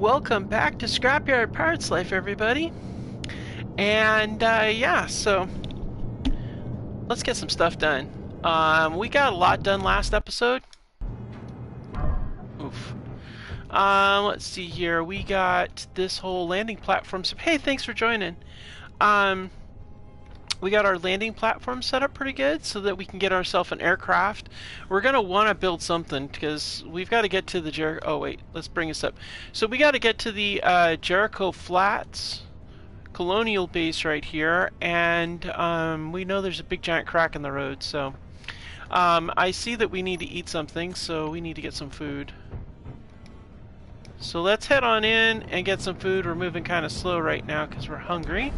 welcome back to Scrapyard Pirates Life, everybody. And yeah, so let's get some stuff done. We got a lot done last episode. Oof. Let's see here. We got this whole landing platform. Hey, thanks for joining. Um, we got our landing platform set up pretty good so that we can get ourselves an aircraft. We're going to want to build something because we've got to get to the Jericho. Oh, wait, let's bring this up. So we got to get to the Jericho Flats colonial base right here, and we know there's a big giant crack in the road, so I see that we need to eat something, so we need to get some food. So let's head on in and get some food. We're moving kind of slow right now because we're hungry.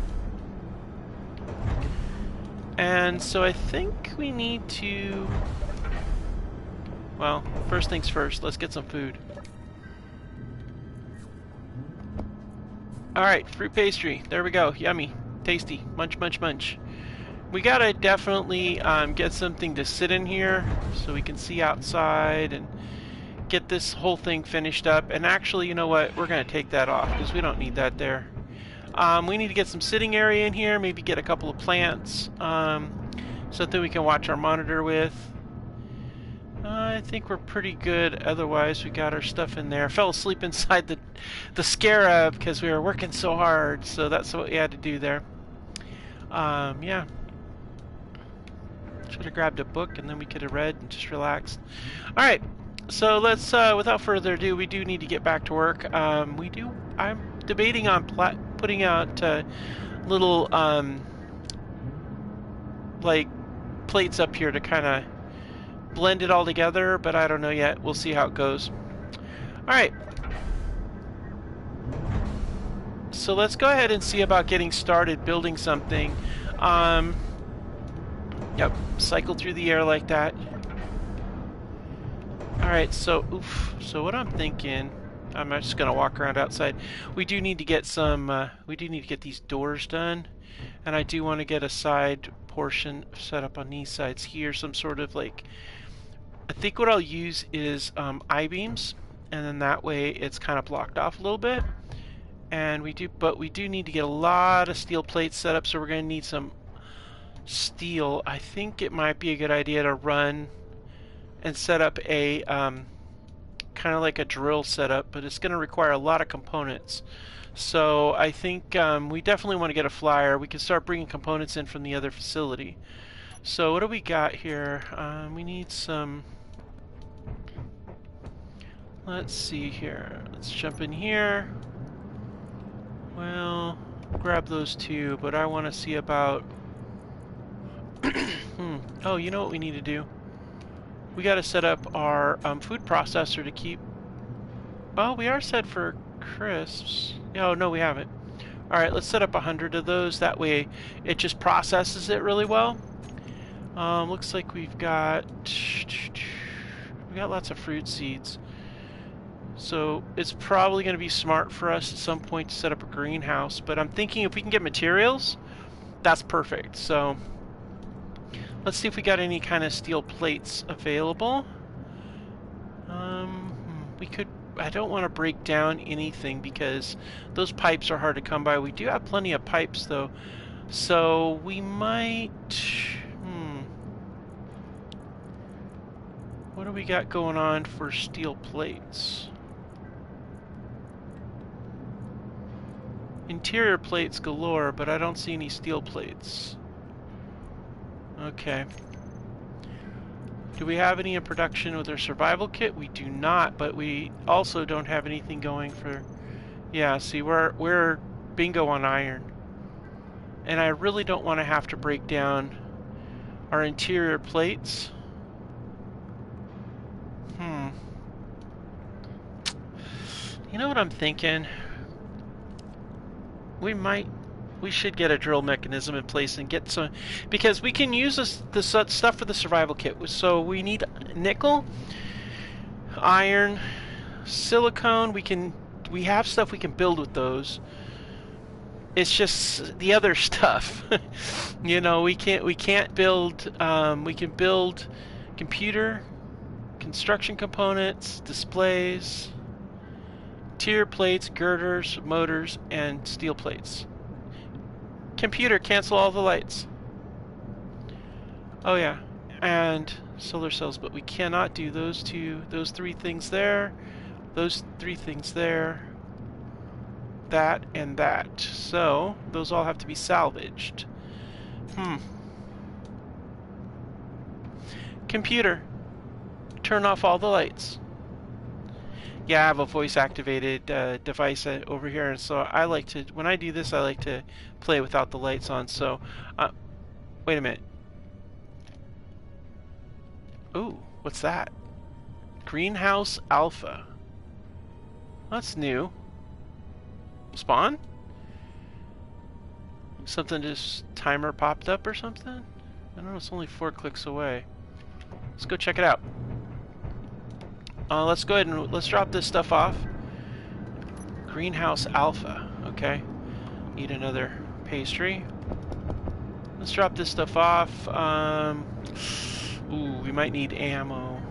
And so I think we need to, well, first things first, let's get some food. Alright, fruit pastry. There we go. Yummy. Tasty. Munch, munch, munch. We gotta definitely get something to sit in here so we can see outside and get this whole thing finished up. And actually, you know what? We're gonna take that off because we don't need that there. We need to get some sitting area in here, maybe get a couple of plants, something we can watch our monitor with. I think we're pretty good. Otherwise, we got our stuff in there. I fell asleep inside the Scarab because we were working so hard, so that's what we had to do there. Yeah. Should have grabbed a book and then we could have read and just relaxed. Alright, so let's, without further ado, we do need to get back to work. I'm debating on putting out little, like, plates up here to kind of blend it all together, but I don't know yet. We'll see how it goes. Alright. So let's go ahead and see about getting started building something. Yep, cycle through the air like that. Alright, so what I'm thinking, I'm just gonna walk around outside. We do need to get some, we do need to get these doors done, and I do want to get a side portion set up on these sides here, some sort of like, I think what I'll use is I-beams, and then that way it's kind of blocked off a little bit. And we do need to get a lot of steel plates set up, so we're going to need some steel. I think it might be a good idea to run and set up a kind of like a drill setup, but it's going to require a lot of components. So I think we definitely want to get a flyer. We can start bringing components in from the other facility. So what do we got here? We need some... Let's see here. Let's jump in here. Well, grab those two, but I want to see about... Oh, you know what we need to do? We got to set up our food processor to keep... Well, we are set for crisps. Oh, no, we haven't. Alright, let's set up 100 of those. That way it just processes it really well. Looks like we got lots of fruit seeds. So it's probably going to be smart for us at some point to set up a greenhouse, but I'm thinking if we can get materials, that's perfect. So let's see if we got any kind of steel plates available. We could, I don't want to break down anything because those pipes are hard to come by. We do have plenty of pipes though, so we might, what do we got going on for steel plates? Interior plates galore, but I don't see any steel plates. Okay. Do we have any in production with our survival kit? We do not, but we also don't have anything going for... Yeah, see, we're bingo on iron. And I really don't want to have to break down our interior plates. You know what I'm thinking? We should get a drill mechanism in place and get some, because we can use the stuff for the survival kit. So we need nickel, iron, silicone. We have stuff we can build with those. It's just the other stuff. You know, we can't build. We can build construction components, displays. Tier plates, girders, motors, and steel plates. Computer, cancel all the lights. Oh yeah, and solar cells, but we cannot do those three things there, those three things there, that, and that. So, those all have to be salvaged. Computer, turn off all the lights. Yeah, I have a voice-activated device over here, and so I like to, when I do this, I like to play without the lights on, so, wait a minute. Ooh, what's that? Greenhouse Alpha. That's new. Spawn? Something just timer popped up or something? I don't know, it's only 4 clicks away. Let's go check it out. Let's go ahead and let's drop this stuff off. Greenhouse Alpha, okay. Need another pastry. Let's drop this stuff off. Ooh, we might need ammo,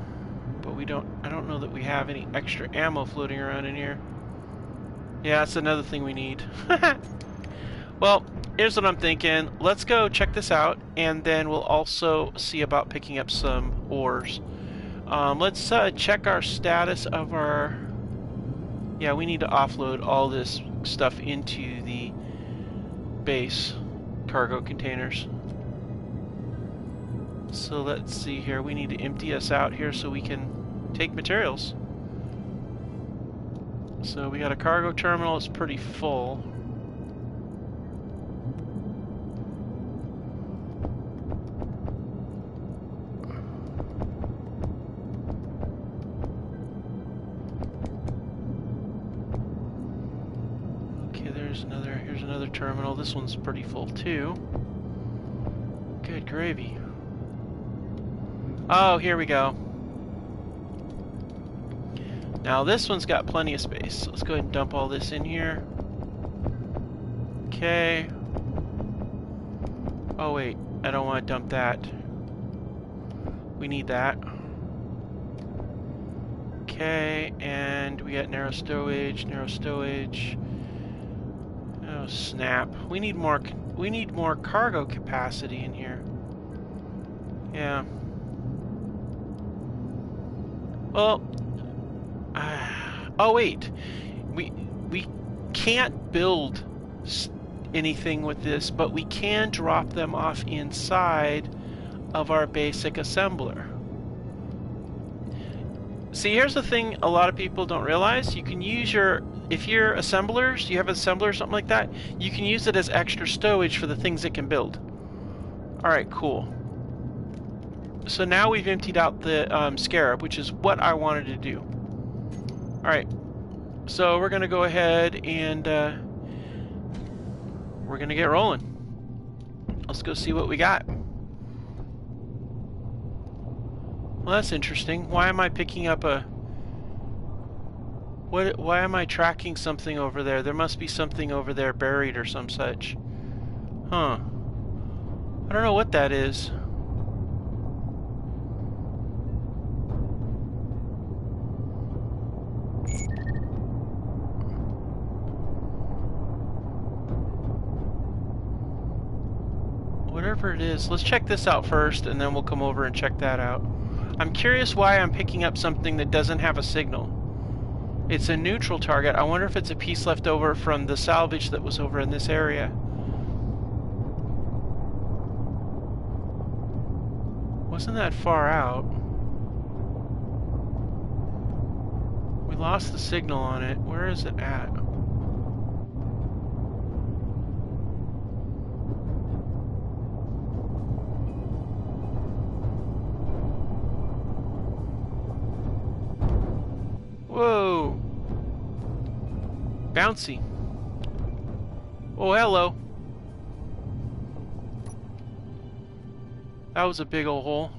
but I don't know that we have any extra ammo floating around in here. Yeah, that's another thing we need. Well, here's what I'm thinking. Let's go check this out, and then we'll also see about picking up some ores. Let's check our status of our... Yeah, we need to offload all this stuff into the base cargo containers. So let's see here. We need to empty us out here so we can take materials. So we got a cargo terminal. It's pretty full. Here's another terminal. This one's pretty full too. Good gravy. Oh, here we go. Now this one's got plenty of space. So let's go ahead and dump all this in here. Okay. Oh wait, I don't want to dump that. We need that. Okay, and we got narrow stowage, narrow stowage. Oh snap! We need more cargo capacity in here. Yeah. Well. Oh wait, we can't build anything with this, but we can drop them off inside of our basic assembler. See, here's the thing a lot of people don't realize. You can use if you're assemblers, you have an assembler or something like that, you can use it as extra stowage for the things it can build. Alright, cool. So now we've emptied out the Scarab, which is what I wanted to do. Alright, so we're going to go ahead and we're going to get rolling. Let's go see what we got. Well, that's interesting. Why am I picking up a... Why am I tracking something over there? There must be something over there buried or some such. Huh. I don't know what that is. Whatever it is, let's check this out first, and then we'll come over and check that out. I'm curious why I'm picking up something that doesn't have a signal. It's a neutral target. I wonder if it's a piece left over from the salvage that was over in this area. Wasn't that far out. We lost the signal on it. Where is it at? Whoa! Bouncy. Oh, hello. That was a big old hole.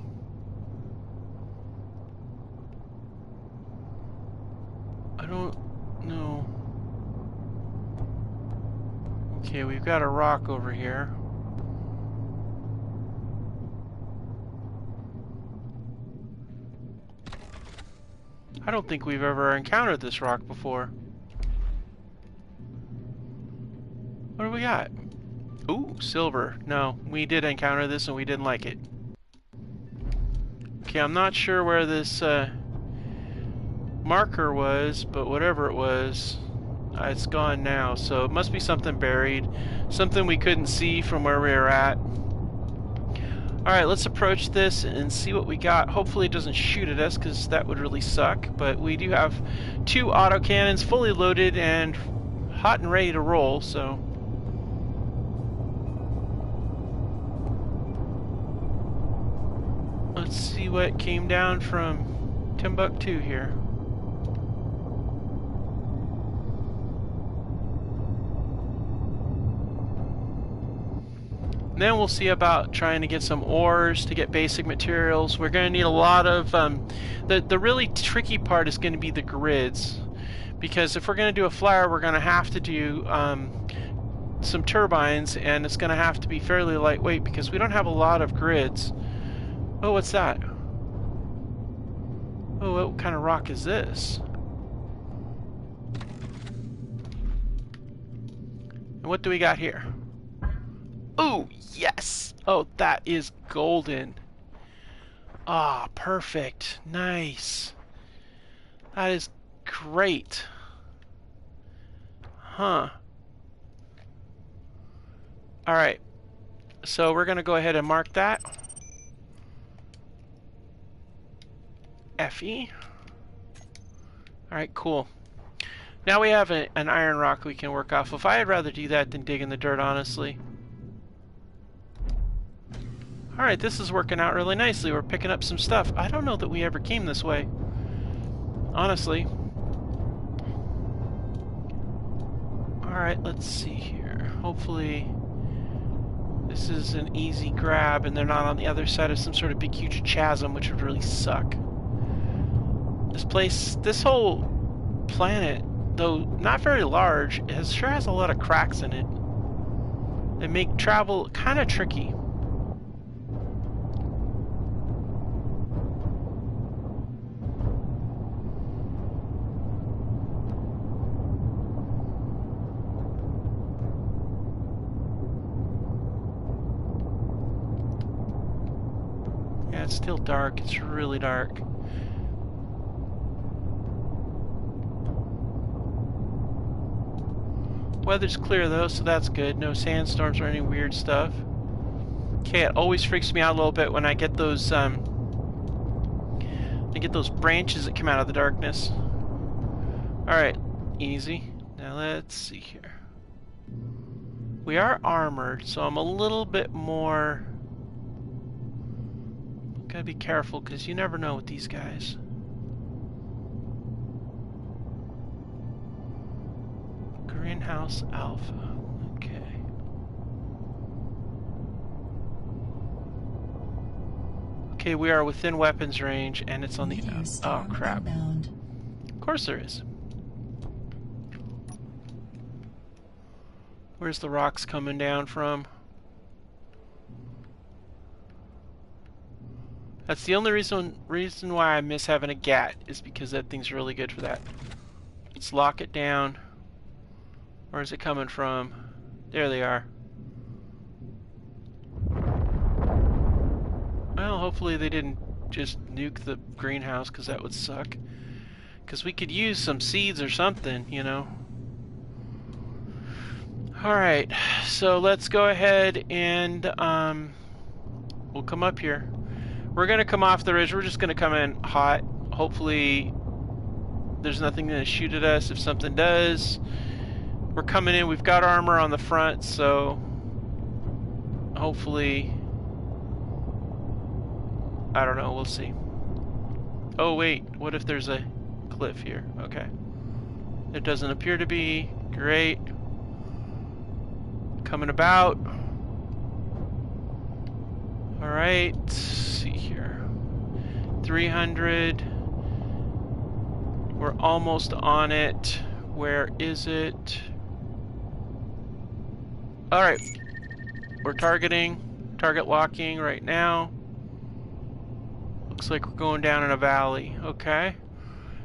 I don't know. Okay, we've got a rock over here. I don't think we've ever encountered this rock before. we got? Ooh, silver. No, we did encounter this and we didn't like it. Okay, I'm not sure where this marker was, but whatever it was, it's gone now. So it must be something buried, something we couldn't see from where we were at. Alright, let's approach this and see what we got. Hopefully it doesn't shoot at us, because that would really suck. But we do have 2 autocannons fully loaded and hot and ready to roll, so... let's see what came down from Timbuktu here. And then we'll see about trying to get some ores to get basic materials. We're going to need a lot of... the really tricky part is going to be the grids. Because if we're going to do a flyer, we're going to have to do some turbines, and it's going to have to be fairly lightweight because we don't have a lot of grids. Oh, what's that? Oh, what kind of rock is this? And what do we got here? Oh, yes! Oh, that is golden. Ah, perfect. Nice. That is great. Huh. Alright. So we're going to go ahead and mark that. FE. Alright, cool. Now we have an iron rock we can work off of. I'd rather do that than dig in the dirt, honestly. Alright, this is working out really nicely. We're picking up some stuff. I don't know that we ever came this way. Honestly. Alright, let's see here. Hopefully this is an easy grab and they're not on the other side of some sort of big huge chasm, which would really suck. This place, this whole planet, though not very large, sure has a lot of cracks in it. They make travel kind of tricky. Yeah, it's still dark. It's really dark. Weather's clear though, so that's good. No sandstorms or any weird stuff. Okay, it always freaks me out a little bit when I get those branches that come out of the darkness. Alright, easy. Now let's see here. We are armored, so I'm a little bit more... gotta be careful, because you never know with these guys. Greenhouse Alpha. Okay. Okay, we are within weapons range, and it's on the... oh, crap. Of course there is. Where's the rocks coming down from? That's the only reason why I miss having a GAT, is because that thing's really good for that. Let's lock it down. Where is it coming from? There they are. Well, hopefully they didn't just nuke the greenhouse, because that would suck. Because we could use some seeds or something, you know. Alright, so let's go ahead and we'll come up here. We're going to come off the ridge. We're just going to come in hot. Hopefully there's nothing going to shoot at us. If something does... we're coming in, we've got armor on the front, so hopefully, I don't know, we'll see. Oh wait, what if there's a cliff here? Okay. It doesn't appear to be. Great. Coming about. Alright, let's see here. 300. We're almost on it. Where is it? Alright, we're target locking right now. Looks like we're going down in a valley. Okay.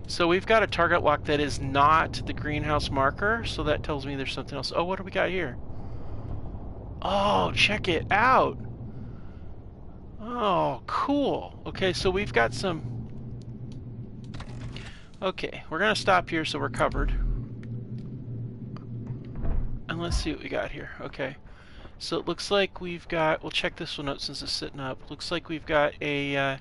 So we've got a target lock that is not the greenhouse marker, so that tells me there's something else. Oh, what do we got here? Oh, check it out. Oh, cool. Okay, so we've got some... Okay, we're going to stop here so we're covered. And let's see what we got here. Okay. So it looks like we've got... We'll check this one out since it's sitting up. Looks like we've got a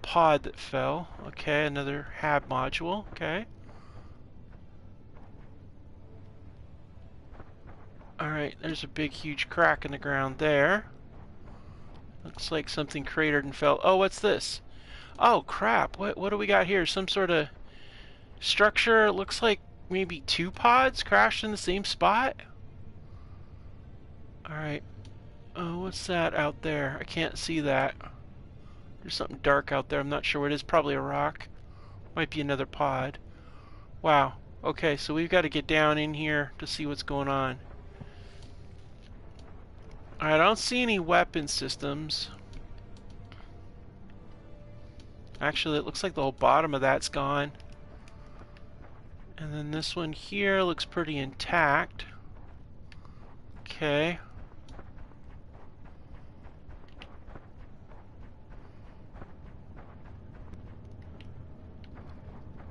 pod that fell. Okay, another HAB module. Okay. Alright, there's a big, huge crack in the ground there. Looks like something cratered and fell. Oh, what's this? Oh, crap. What do we got here? Some sort of structure. It looks like maybe two pods crashed in the same spot. Alright. Oh, what's that out there? I can't see that. There's something dark out there. I'm not sure what it is. Probably a rock. Might be another pod. Wow. Okay, so we've got to get down in here to see what's going on. Alright, I don't see any weapon systems. Actually, it looks like the whole bottom of that's gone. And then this one here looks pretty intact. Okay.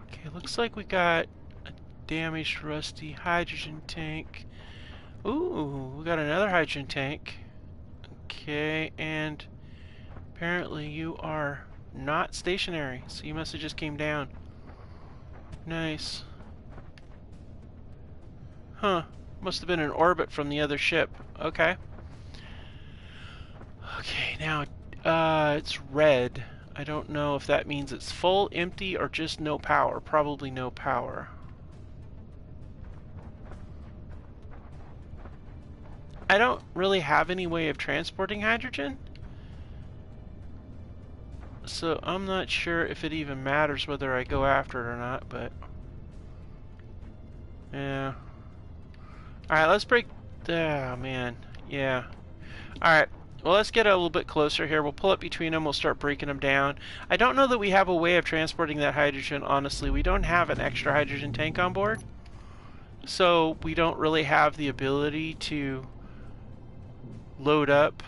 Okay, looks like we got a damaged, rusty hydrogen tank. Ooh, we got another hydrogen tank. Okay, and apparently you are not stationary, so you must have just came down. Nice. Huh. Must have been in orbit from the other ship. Okay. Okay, now it's red. I don't know if that means it's full, empty, or just no power. Probably no power. I don't really have any way of transporting hydrogen, so I'm not sure if it even matters whether I go after it or not, but yeah. Alright, let's break... Oh, man. Yeah. Alright, well, let's get a little bit closer here. We'll pull up between them. We'll start breaking them down. I don't know that we have a way of transporting that hydrogen, honestly. We don't have an extra hydrogen tank on board, so we don't really have the ability to load up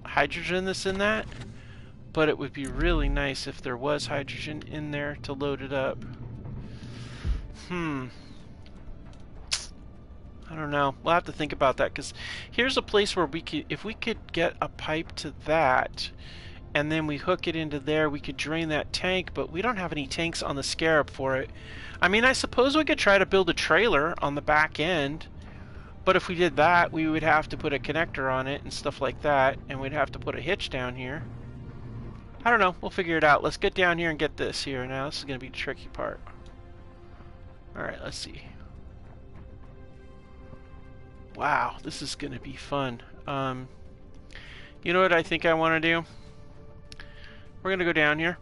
hydrogen that's in that. But it would be really nice if there was hydrogen in there to load it up. I don't know. We'll have to think about that, because here's a place where we could, if we could get a pipe to that, and then we hook it into there, we could drain that tank, but we don't have any tanks on the Scarab for it. I mean, I suppose we could try to build a trailer on the back end, but if we did that, we would have to put a connector on it and stuff like that, and we'd have to put a hitch down here. I don't know. We'll figure it out. Let's get down here and get this here. Now, this is going to be the tricky part. Alright, let's see. Wow, this is going to be fun. You know what I think I want to do? We're going to go down here.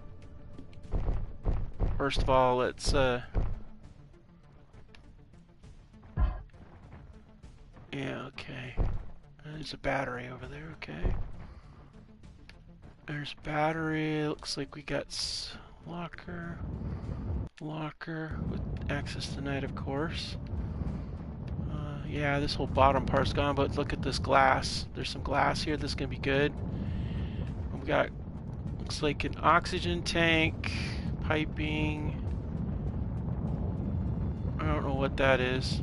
First of all, let's... Yeah, okay. There's a battery over there, okay. There's battery. Looks like we got locker with access tonight, of course. Yeah, this whole bottom part's gone, but look at this glass. There's some glass here. This is gonna be good. And we got, looks like an oxygen tank, piping. I don't know what that is.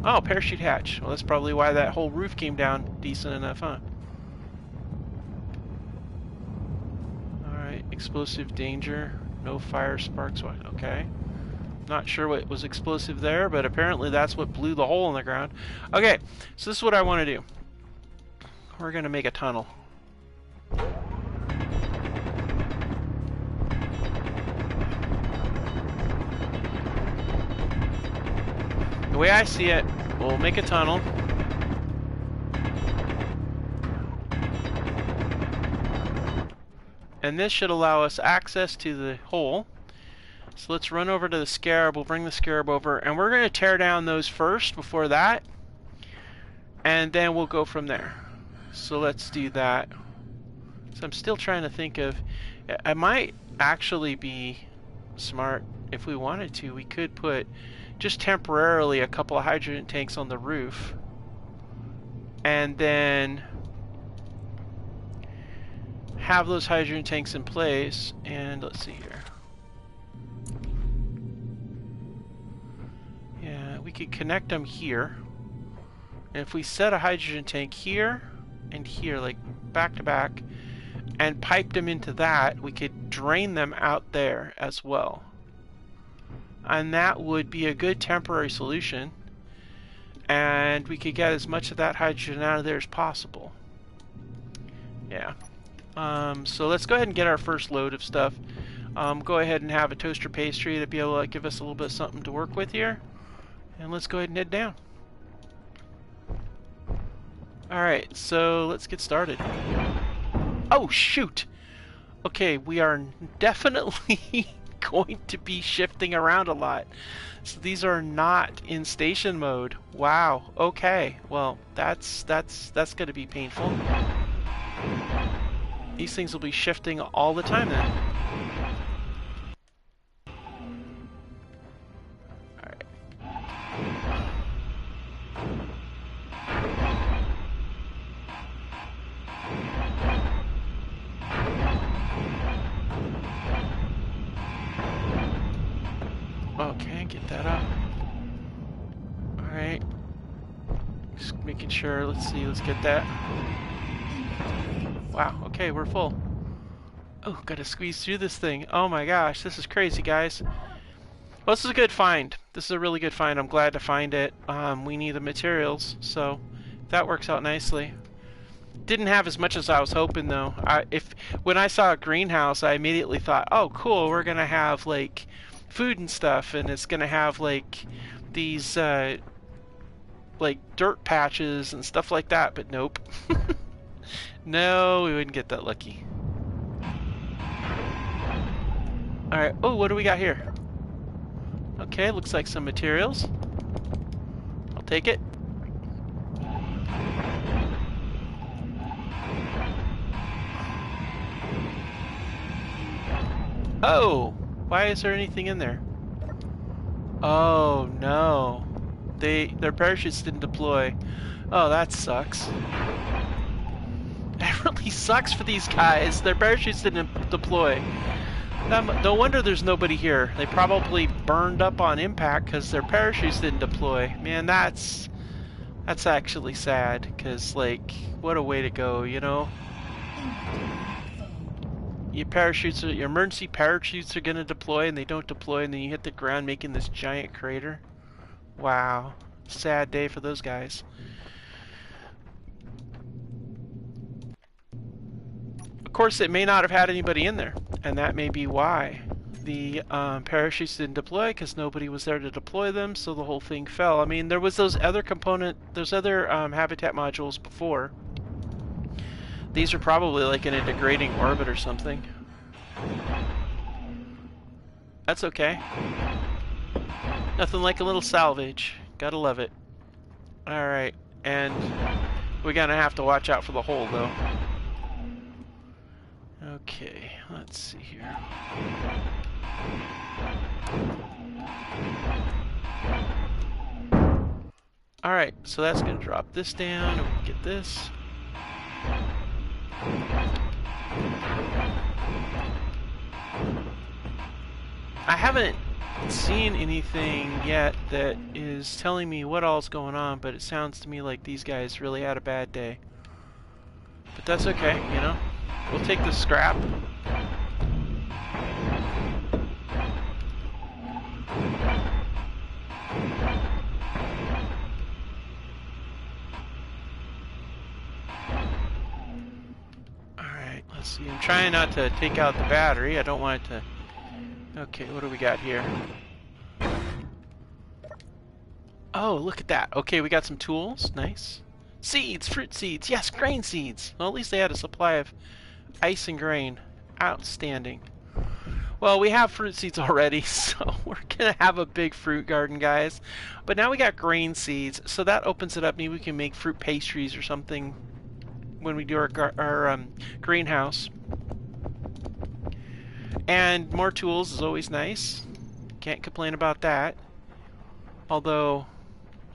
Oh, parachute hatch. Well, that's probably why that whole roof came down decent enough, huh? Alright, explosive danger. No fire sparks. Okay. Not sure what was explosive there, but apparently that's what blew the hole in the ground. Okay, so this is what I want to do. We're going to make a tunnel. The way I see it, we'll make a tunnel. And this should allow us access to the hole. So let's run over to the Scarab. We'll bring the Scarab over, and we're going to tear down those first before that, and then we'll go from there. So let's do that. So I'm still trying to think of... I might actually be smart if we wanted to. We could put just temporarily a couple of hydrogen tanks on the roof. And then have those hydrogen tanks in place. And let's see here. Yeah, we could connect them here. And if we set a hydrogen tank here and here, like back to back, and piped them into that, we could drain them out there as well. And that would be a good temporary solution. And we could get as much of that hydrogen out of there as possible. Yeah. So let's go ahead and get our first load of stuff. Go ahead and have a toaster pastry to be able to give us a little bit of something to work with here. And let's go ahead and head down. Alright, so let's get started. Oh, shoot! Okay, we are definitely going to be shifting around a lot. So these are not in station mode. Wow, okay. Well, that's going to be painful. These things will be shifting all the time then. Alright. Okay, get that up. Alright. Just making sure, let's see, let's get that. Wow, okay, we're full. Oh, gotta squeeze through this thing. Oh my gosh, this is crazy, guys. Well, this is a good find. This is a really good find. I'm glad to find it. We need the materials, so that works out nicely. Didn't have as much as I was hoping, though. When I saw a greenhouse, I immediately thought, oh, cool, we're gonna have, like, food and stuff, and it's gonna have, like, these, like, dirt patches and stuff like that, but nope. No, we wouldn't get that lucky. Alright, oh, what do we got here? Okay, looks like some materials. I'll take it. Oh! Why is there anything in there? Oh, no. Their parachutes didn't deploy. Oh, that sucks. That really sucks for these guys. Their parachutes didn't deploy. No wonder there's nobody here. They probably burned up on impact because their parachutes didn't deploy. Man, that's actually sad, because, like, what a way to go, you know? Your emergency parachutes are gonna deploy and they don't deploy, and then you hit the ground making this giant crater. Wow. Sad day for those guys. Of course, it may not have had anybody in there, and that may be why the parachutes didn't deploy, because nobody was there to deploy them, so the whole thing fell. I mean, there was those other habitat modules before. These are probably like in a degrading orbit or something. That's okay. Nothing like a little salvage. Gotta love it. Alright, and we're gonna have to watch out for the hole, though. Okay, let's see here. Alright, so that's gonna drop this down, and we can get this. I haven't seen anything yet that is telling me what all's going on, but it sounds to me like these guys really had a bad day. But that's okay, you know? We'll take the scrap. Alright, let's see. I'm trying not to take out the battery. I don't want it to... Okay, what do we got here? Oh, look at that. Okay, we got some tools. Nice. Seeds! Fruit seeds! Yes, grain seeds! Well, at least they had a supply of ice and grain. Outstanding. Well, we have fruit seeds already, so we're gonna have a big fruit garden, guys. But now we got grain seeds, so that opens it up. Maybe we can make fruit pastries or something when we do our greenhouse. And more tools is always nice. Can't complain about that. Although,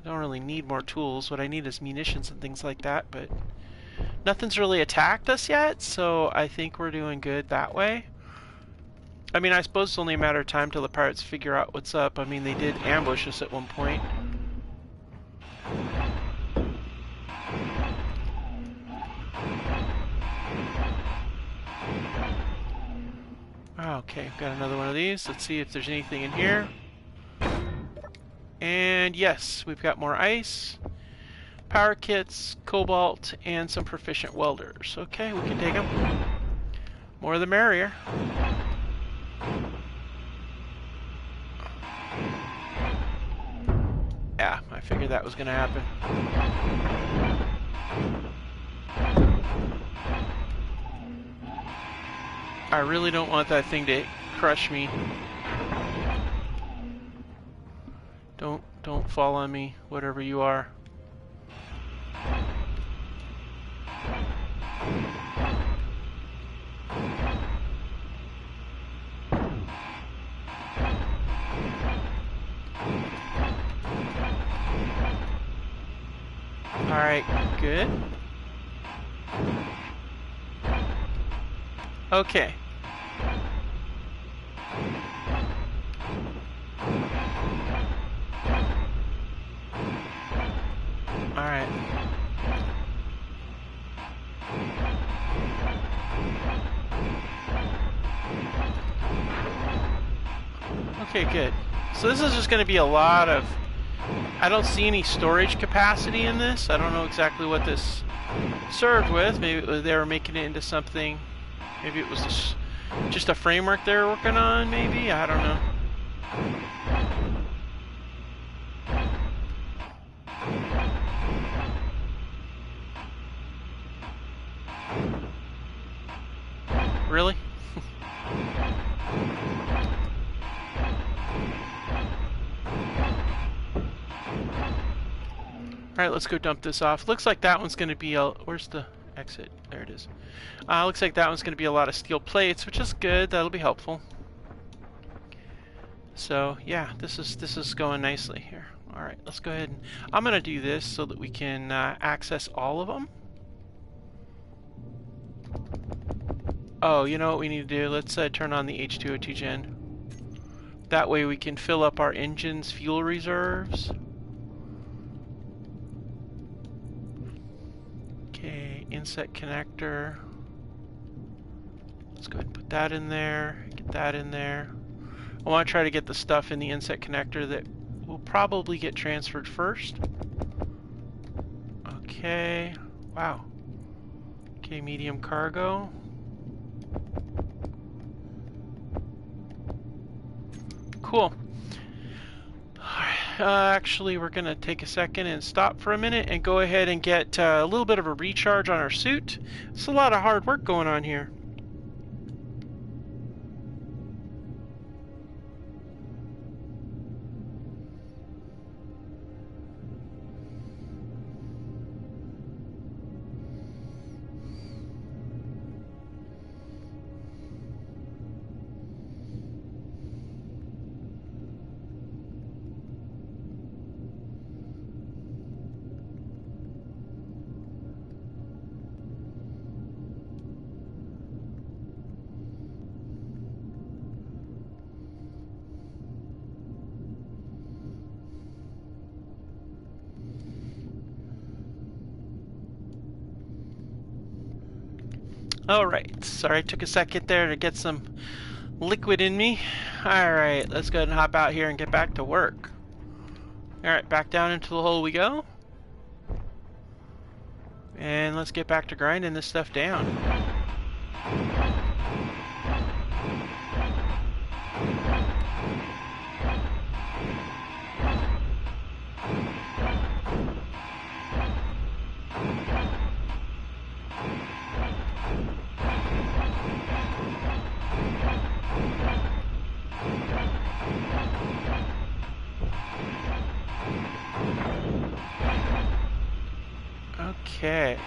I don't really need more tools. What I need is munitions and things like that, but nothing's really attacked us yet, so I think we're doing good that way. I mean, I suppose it's only a matter of time till the pirates figure out what's up. I mean, they did ambush us at one point. Okay, got another one of these. Let's see if there's anything in here. And yes, we've got more ice, power kits, cobalt, and some proficient welders. Okay, we can take them. More the merrier. Yeah, I figured that was going to happen. I really don't want that thing to crush me. Don't fall on me, whatever you are. Alright, good. Okay. Alright. Okay, good. So this is just going to be a lot of... I don't see any storage capacity in this. I don't know exactly what this served with. Maybe they were making it into something. Maybe it was just a framework they were working on, maybe? I don't know. Really? Alright, let's go dump this off. Looks like that one's going to be a... Where's the exit? There it is. Looks like that one's going to be a lot of steel plates, which is good. That'll be helpful. So, yeah, this is going nicely here. Alright, let's go ahead and... I'm going to do this so that we can access all of them. Oh, you know what we need to do? Let's turn on the H2O2 gen. That way we can fill up our engine's fuel reserves. Okay, inset connector. Let's go ahead and put that in there. Get that in there. I want to try to get the stuff in the inset connector that will probably get transferred first. Okay. Wow. Okay, medium cargo. Cool. Actually, we're going to take a second and stop for a minute and go ahead and get a little bit of a recharge on our suit. It's a lot of hard work going on here. Alright, sorry it took a second there to get some liquid in me. Alright, let's go ahead and hop out here and get back to work. Alright, back down into the hole we go. And let's get back to grinding this stuff down. Okay.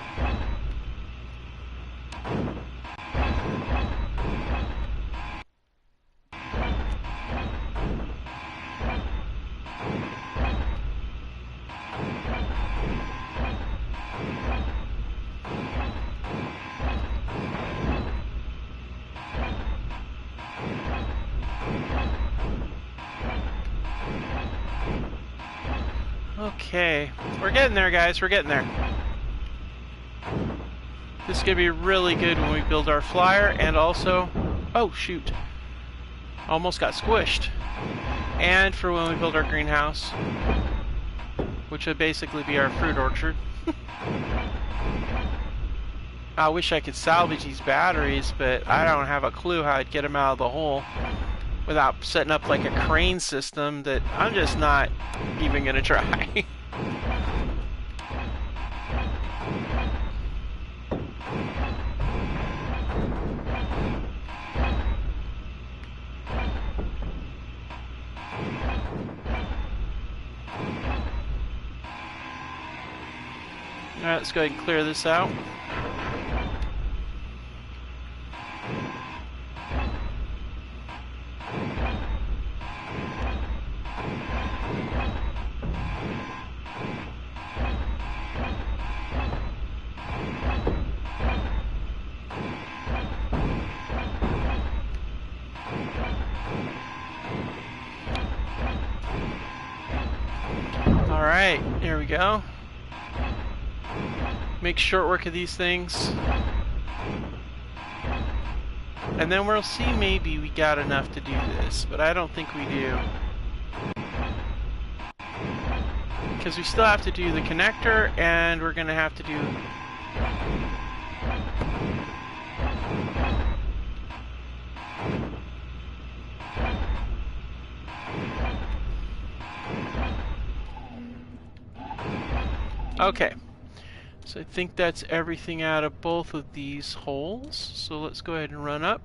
Okay, we're getting there, guys. We're getting there. This is going to be really good when we build our flyer, and also... Oh, shoot. Almost got squished. And for when we build our greenhouse, which would basically be our fruit orchard. I wish I could salvage these batteries, but I don't have a clue how I'd get them out of the hole without setting up like a crane system that I'm just not even going to try. Alright, let's go ahead and clear this out. Alright, here we go. Make short work of these things. And then we'll see maybe we got enough to do this, but I don't think we do. Because we still have to do the connector, and we're going to have to do... Okay. So I think that's everything out of both of these holes. So let's go ahead and run up.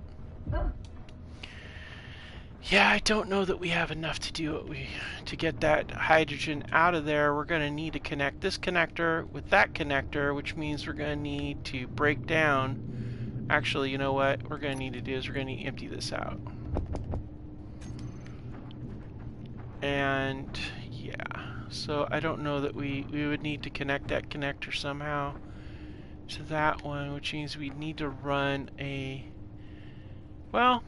Yeah, I don't know that we have enough to do what to get that hydrogen out of there. We're going to need to connect this connector with that connector, which means we're going to need to break down. Actually, you know what we're going to need to do is we're going to need to empty this out. And yeah, so I don't know that we would need to connect that connector somehow to that one, which means we need to run a... Well,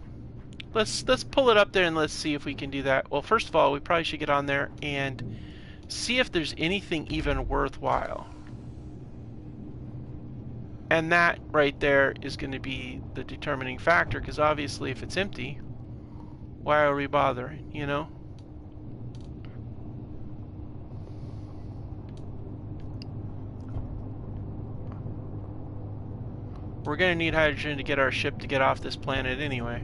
let's pull it up there and let's see if we can do that. Well, first of all, we probably should get on there and see if there's anything even worthwhile. And that right there is going to be the determining factor, because obviously if it's empty, why are we bothering, you know? We're going to need hydrogen to get our ship to get off this planet anyway.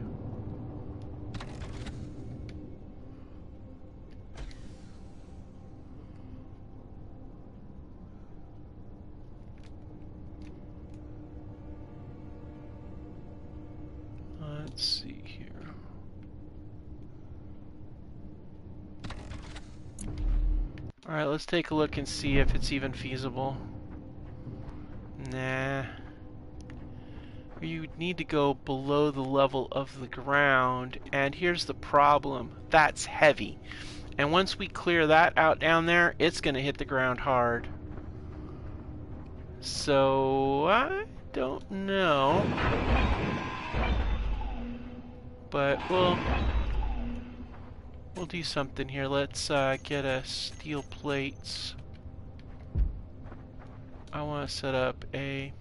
Let's see here. Alright, let's take a look and see if it's even feasible. Nah. You need to go below the level of the ground, and here's the problem. That's heavy. And once we clear that out down there, it's going to hit the ground hard. So, I don't know. But we'll do something here. Let's get a steel plates. I want to set up a...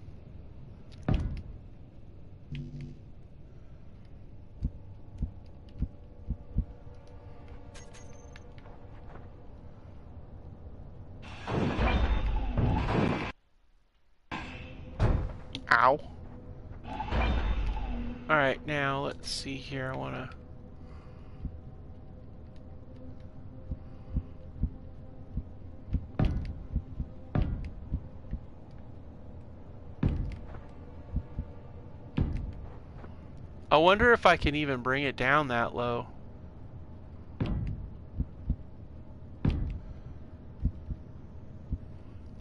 Ow. Alright, now let's see here. I want to... I wonder if I can even bring it down that low.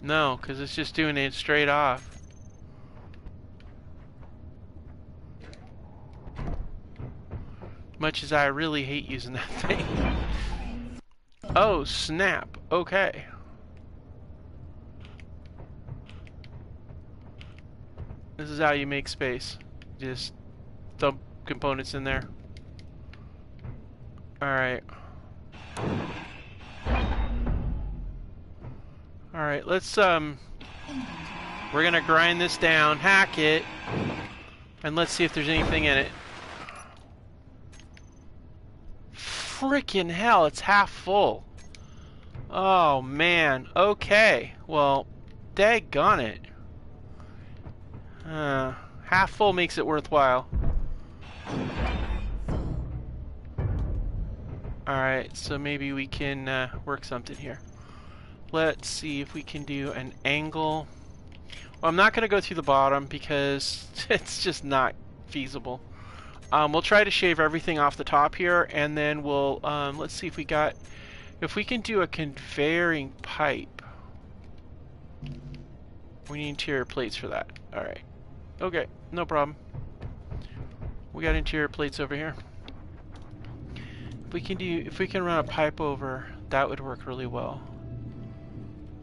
No, because it's just doing it straight off. Much as I really hate using that thing. Oh, snap. Okay. This is how you make space. Just dump components in there. Alright. Alright, let's, we're gonna grind this down, hack it, and let's see if there's anything in it. Frickin' hell, it's half full. Oh, man. Okay. Well, daggone it. Half full makes it worthwhile. Alright, so maybe we can work something here. Let's see if we can do an angle. Well, I'm not going to go through the bottom because it's just not feasible. We'll try to shave everything off the top here, and then we'll, let's see if we can do a conveying pipe. We need interior plates for that. Alright. Okay, no problem. We got interior plates over here. If we can run a pipe over, that would work really well.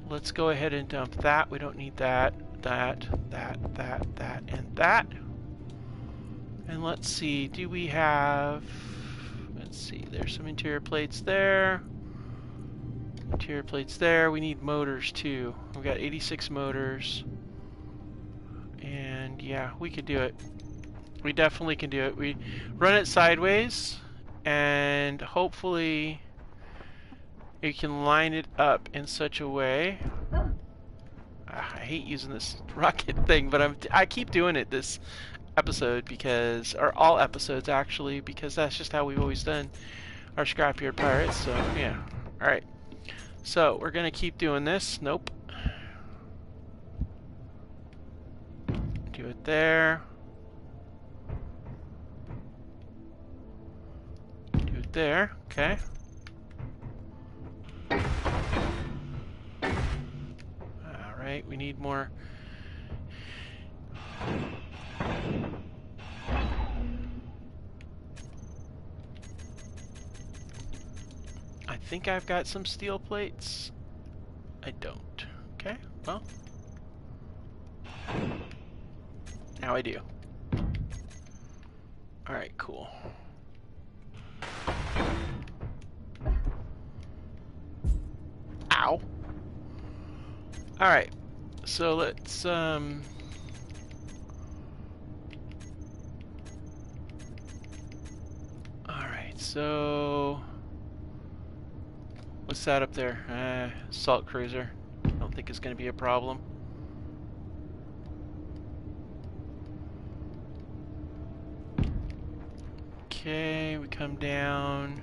Let's go ahead and dump that. We don't need that, and that. And let's see, do we have... Let's see, there's some interior plates there. Interior plates there. We need motors too. We've got 86 motors. And yeah, we could do it. We definitely can do it. We run it sideways, and hopefully you can line it up in such a way. I hate using this rocket thing, but I keep doing it this episode because, or all episodes actually, because that's just how we've always done our Scrapyard Pirates. So yeah, all right. So we're gonna keep doing this. Nope. Do it there. Do it there. Okay. Alright, we need more. I think I've got some steel plates. I don't. Okay, well. Now I do. Alright, cool. Ow. Alright, so let's, alright, so what's that up there? Salt cruiser. I don't think it's going to be a problem. Okay, we come down,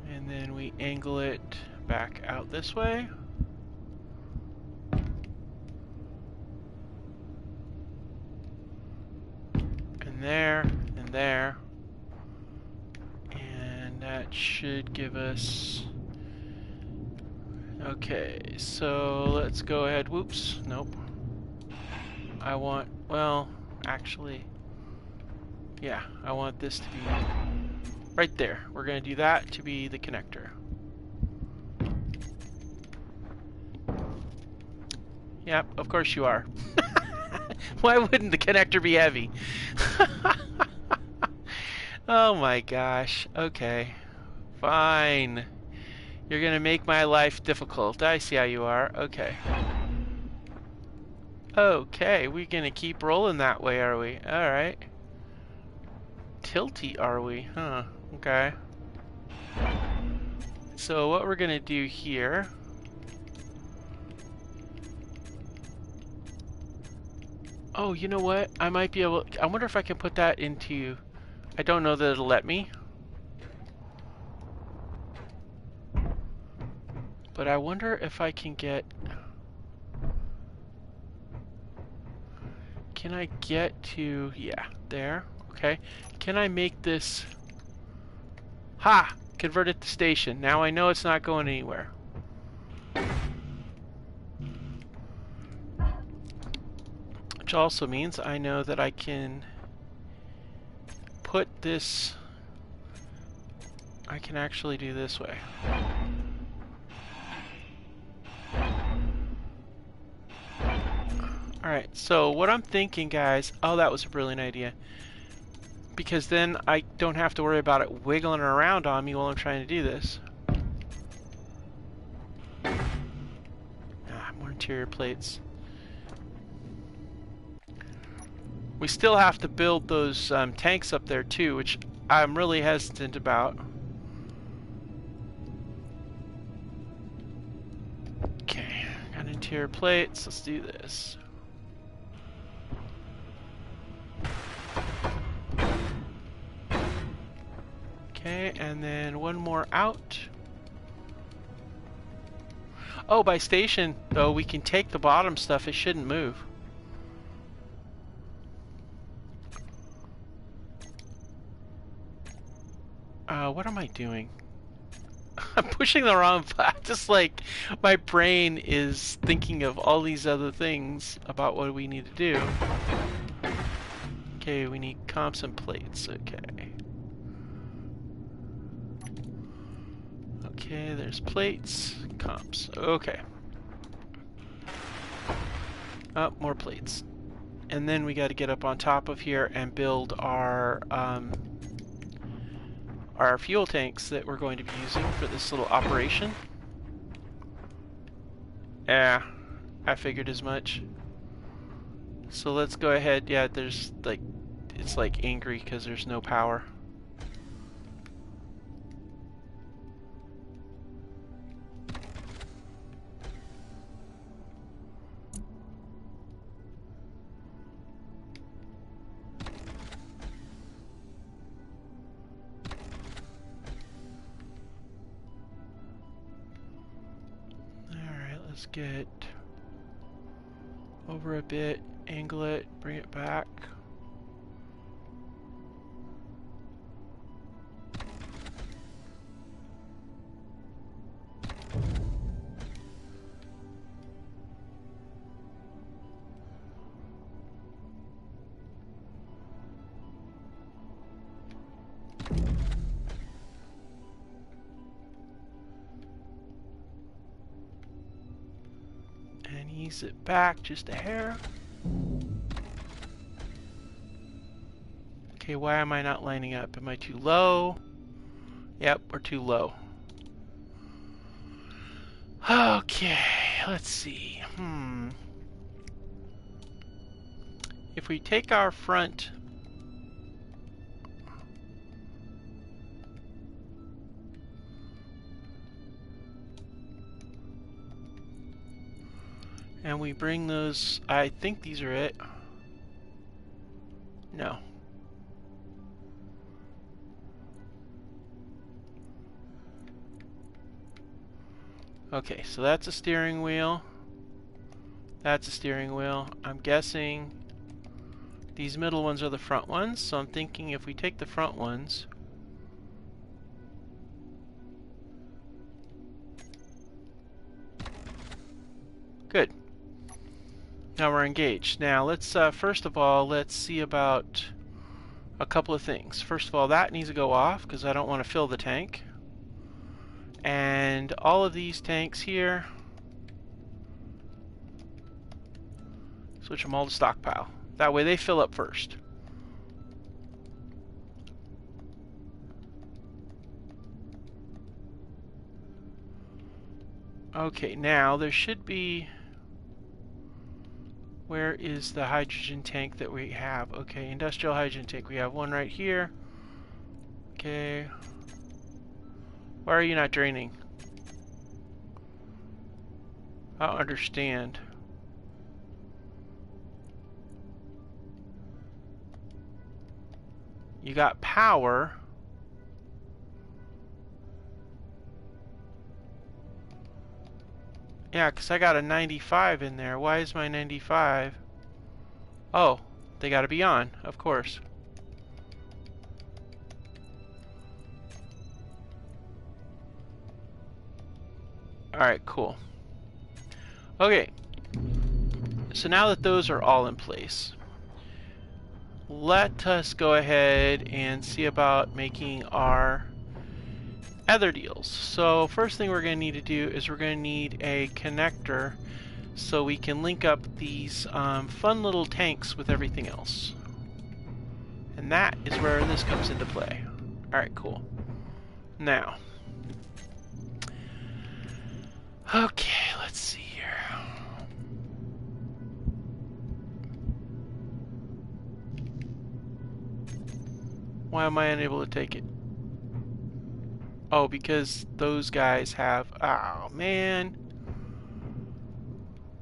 and then we angle it back out this way. And there, and there. And that should give us... Okay, so let's go ahead. Whoops, nope. I want, well, actually... Yeah, I want this to be right there. We're going to do that to be the connector. Yep, of course you are. Why wouldn't the connector be heavy? Oh my gosh. Okay. Fine. You're going to make my life difficult. I see how you are. Okay. Okay, we're going to keep rolling that way, are we? Alright. Tilty, are we? Huh. Okay. So what we're gonna do here... Oh, you know what? I might be able... I wonder if I can put that into... I don't know that it'll let me. But I wonder if I can get... Can I get to... Yeah, there. Okay. Can I make this... Ha! Convert it to station. Now I know it's not going anywhere. Which also means I know that I can put this... I can actually do this way. Alright, so what I'm thinking, guys... Oh, that was a brilliant idea. Because then I don't have to worry about it wiggling around on me while I'm trying to do this. interior plates. We still have to build those tanks up there too, which I'm really hesitant about. Okay, got interior plates. Let's do this. Okay, and then one more out. Oh, by station, though, we can take the bottom stuff. It shouldn't move. What am I doing? I'm pushing the wrong button. Just like my brain is thinking of all these other things about what we need to do. Okay, we need comps and plates. Okay. Okay, there's plates, comps. Okay. Oh, more plates. And then we got to get up on top of here and build our fuel tanks that we're going to be using for this little operation. Yeah, I figured as much. So let's go ahead. Yeah, there's like, it's like angry because there's no power. Let's get over a bit, angle it, bring it back. Ease it back just a hair. Okay, why am I not lining up? Am I too low? Yep, we're too low. Okay, let's see. If we take our front and we bring those, I think these are it. No. Okay, so that's a steering wheel. That's a steering wheel. I'm guessing these middle ones are the front ones, so I'm thinking if we take the front ones, good. Now we're engaged. Now let's first of all, let's see about a couple of things. First of all, that needs to go off because I don't want to fill the tank. And all of these tanks here, switch them all to stockpile. That way they fill up first. Okay, now there should be, where is the hydrogen tank that we have? Okay, industrial hydrogen tank. We have one right here. Okay. Why are you not draining? I don't understand. You got power. Yeah, because I got a 95 in there. Why is my 95? Oh, they got to be on, of course. Alright, cool. Okay, so now that those are all in place, let us go ahead and see about making our other deals. So first thing we're going to need to do is we're going to need a connector so we can link up these fun little tanks with everything else. And that is where this comes into play. Alright, cool. Now, okay, let's see here. Why am I unable to take it? Oh, because those guys have... Oh, man.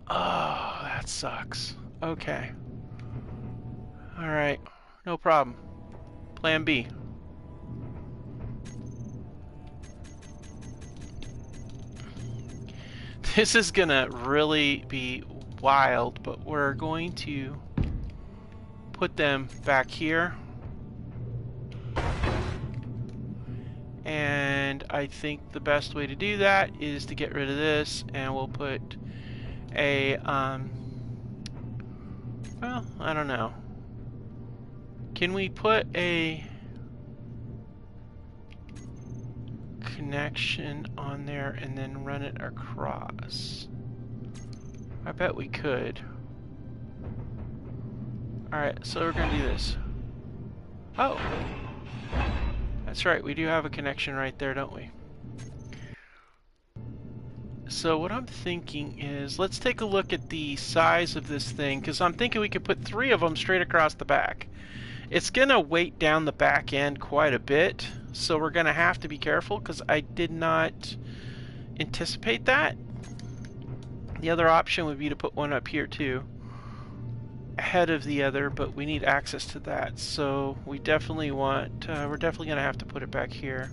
Oh, that sucks. Okay. Alright. No problem. Plan B. This is gonna really be wild, but we're going to put them back here. And I think the best way to do that is to get rid of this, and we'll put a, well, I don't know. Can we put a connection on there and then run it across? I bet we could. Alright, so we're gonna do this. Oh! That's right, we do have a connection right there, don't we? So what I'm thinking is, let's take a look at the size of this thing, because I'm thinking we could put 3 of them straight across the back. It's going to weight down the back end quite a bit, so we're going to have to be careful, because I did not anticipate that. The other option would be to put one up here too, ahead of the other, but we need access to that, so we definitely want, we're definitely going to have to put it back here.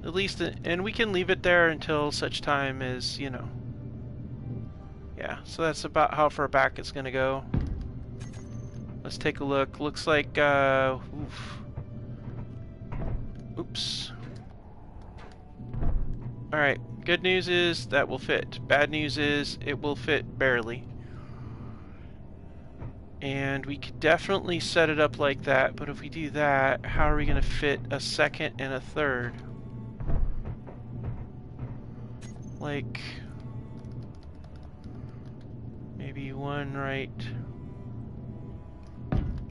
At least, and we can leave it there until such time as, you know. Yeah, so that's about how far back it's going to go. Let's take a look. Looks like, oops. Alright, good news is that will fit. Bad news is it will fit barely. And we could definitely set it up like that, but if we do that, how are we going to fit a second and a third? Like, maybe one right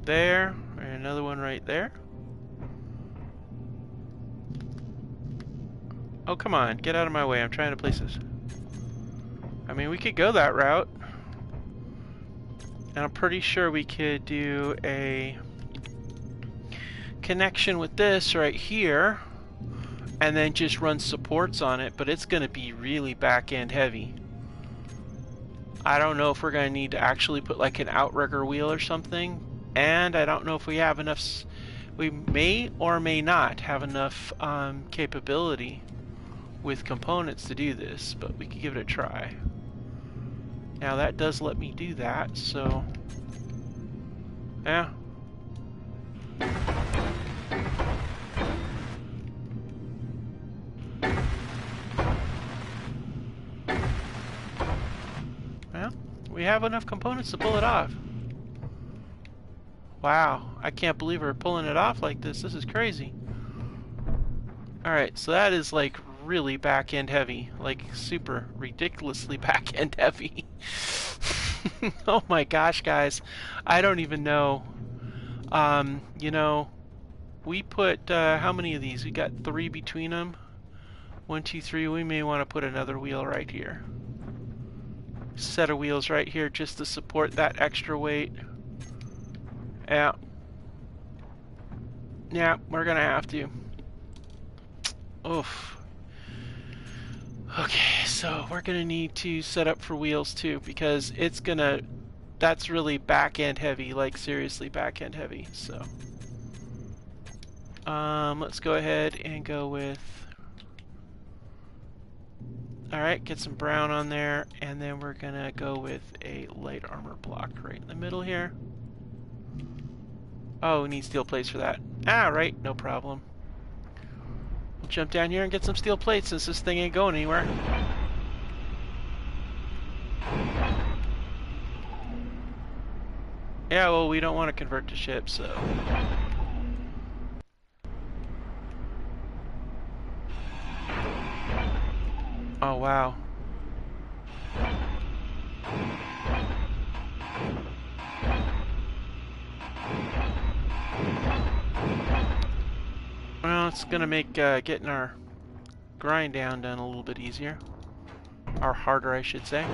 there, and another one right there. Oh, come on, get out of my way, I'm trying to place this. I mean, we could go that route. And I'm pretty sure we could do a connection with this right here, and then just run supports on it, but it's going to be really back-end heavy. I don't know if we're going to need to actually put like an outrigger wheel or something, and I don't know if we have enough, we may or may not have enough capability with components to do this, but we could give it a try. Now that does let me do that, so yeah. Well, we have enough components to pull it off. Wow, I can't believe we're pulling it off like this. This is crazy. Alright, so that is like really back-end heavy. Like super ridiculously back-end heavy. Oh my gosh, guys. I don't even know. You know, we put, how many of these? We got 3 between them. 1, 2, 3. We may want to put another wheel right here. Set of wheels right here just to support that extra weight. Yeah. Yeah, we're gonna have to. Oof. Okay, so we're gonna need to set up for wheels too, because it's gonna, that's really back end heavy, like seriously back end heavy. So let's go ahead and go with, alright, get some brown on there, and then we're gonna go with a light armor block right in the middle here. Oh, we need steel plates for that. Ah, right, no problem. We'll jump down here and get some steel plates since this thing ain't going anywhere. Yeah, well, we don't want to convert to ships, so... Oh, wow. Well, it's gonna make getting our grind down done a little bit easier. Or harder, I should say.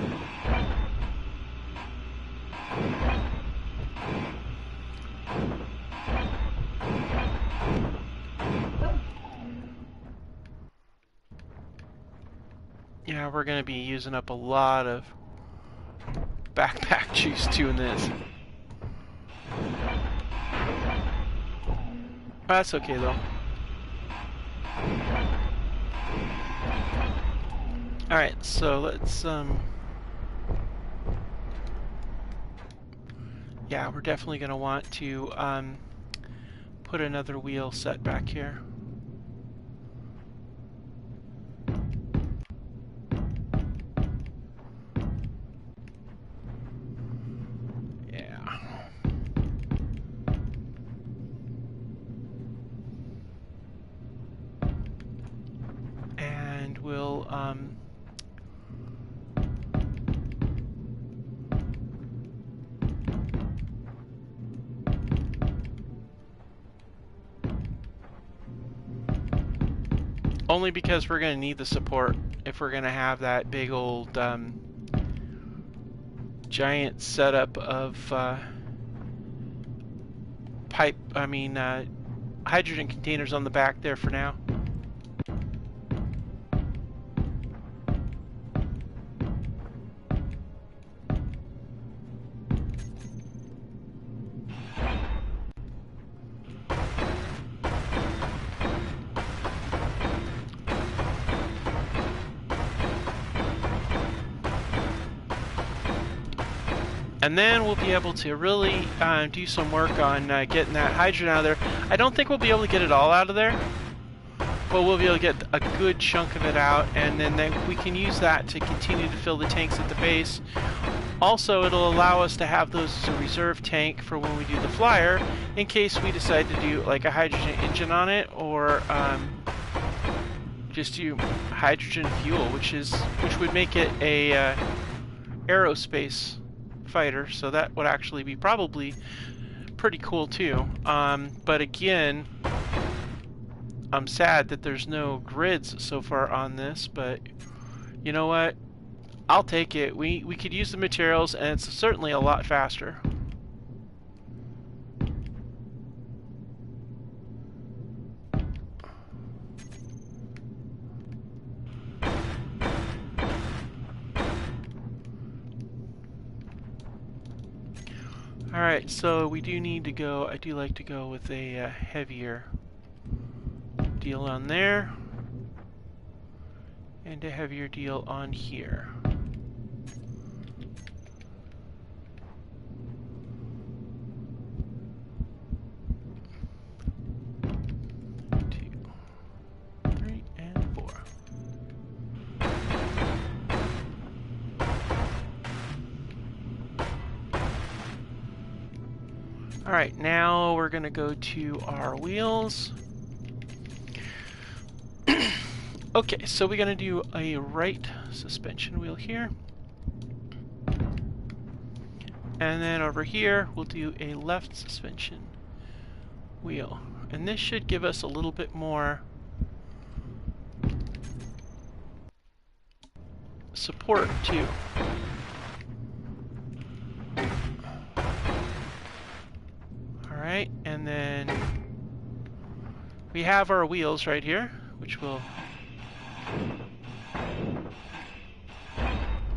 we're going to be using up a lot of backpack juice doing this. That's okay though. Alright, so let's yeah, we're definitely going to want to put another wheel set back here. We'll only because we're going to need the support if we're going to have that big old giant setup of hydrogen containers on the back there for now. And then we'll be able to really do some work on getting that hydrogen out of there. I don't think we'll be able to get it all out of there, but we'll be able to get a good chunk of it out, and then we can use that to continue to fill the tanks at the base. Also, it'll allow us to have those as a reserve tank for when we do the flyer, in case we decide to do like a hydrogen engine on it, or just do hydrogen fuel, which would make it a aerospace fighter, so that would actually be probably pretty cool too. But again, I'm sad that there's no grids so far on this, but you know what? I'll take it. We could use the materials, and it's certainly a lot faster. Alright, so we do need to go, I do like to go with a heavier deal on there, and a heavier deal on here. Alright, now we're going to go to our wheels. Okay, so we're going to do a right suspension wheel here. And then over here, we'll do a left suspension wheel. And this should give us a little bit more support too. Alright, and then we have our wheels right here, which will... The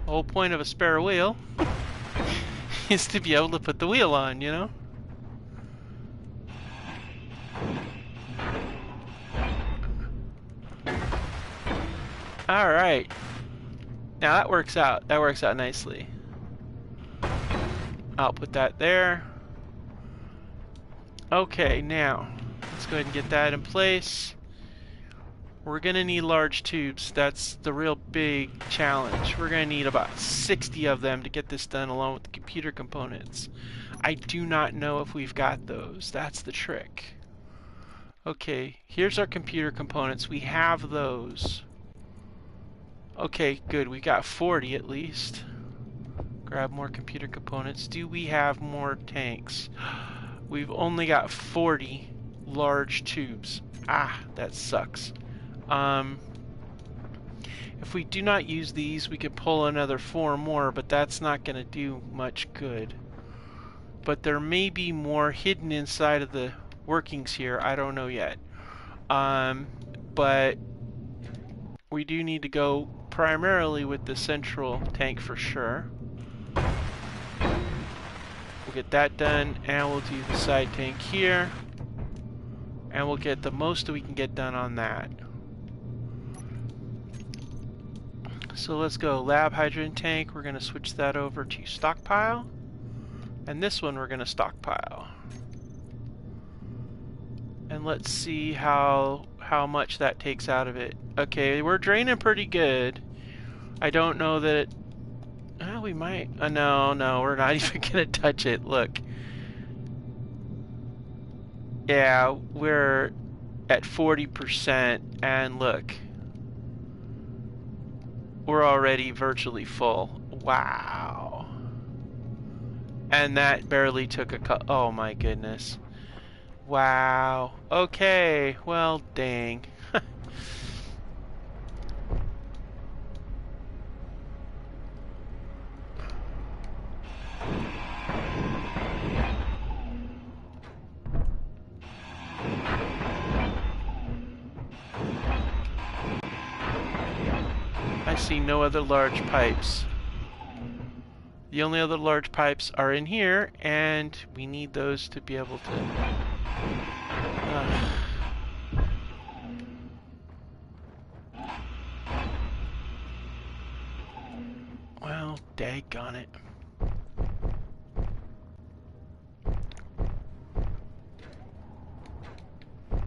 whole point of a spare wheel is to be able to put the wheel on, you know? Alright. Now that works out. That works out nicely. I'll put that there. Okay, now let's go ahead and get that in place. We're going to need large tubes. That's the real big challenge. We're going to need about 60 of them to get this done, along with the computer components. I do not know if we've got those. That's the trick. Okay, here's our computer components. We have those. Okay, good. We got 40 at least. Grab more computer components. Do we have more tanks? We've only got 40 large tubes. Ah, that sucks. If we do not use these, we could pull another 4 more, but that's not going to do much good. But there may be more hidden inside of the workings here. I don't know yet. But we do need to go primarily with the central tank for sure. We'll get that done, and we'll do the side tank here. And we'll get the most that we can get done on that. So let's go lab hydrogen tank. We're going to switch that over to stockpile. And this one we're going to stockpile. And let's see how much that takes out of it. Okay, we're draining pretty good. I don't know that it... Oh, we might... no, we're not even going to touch it. Look. Yeah, we're at 40%, and look. We're already virtually full. Wow. And that barely took a oh my goodness. Wow. Okay, well, dang. I see no other large pipes. The only other large pipes are in here, and we need those to be able to... Well, daggone it. I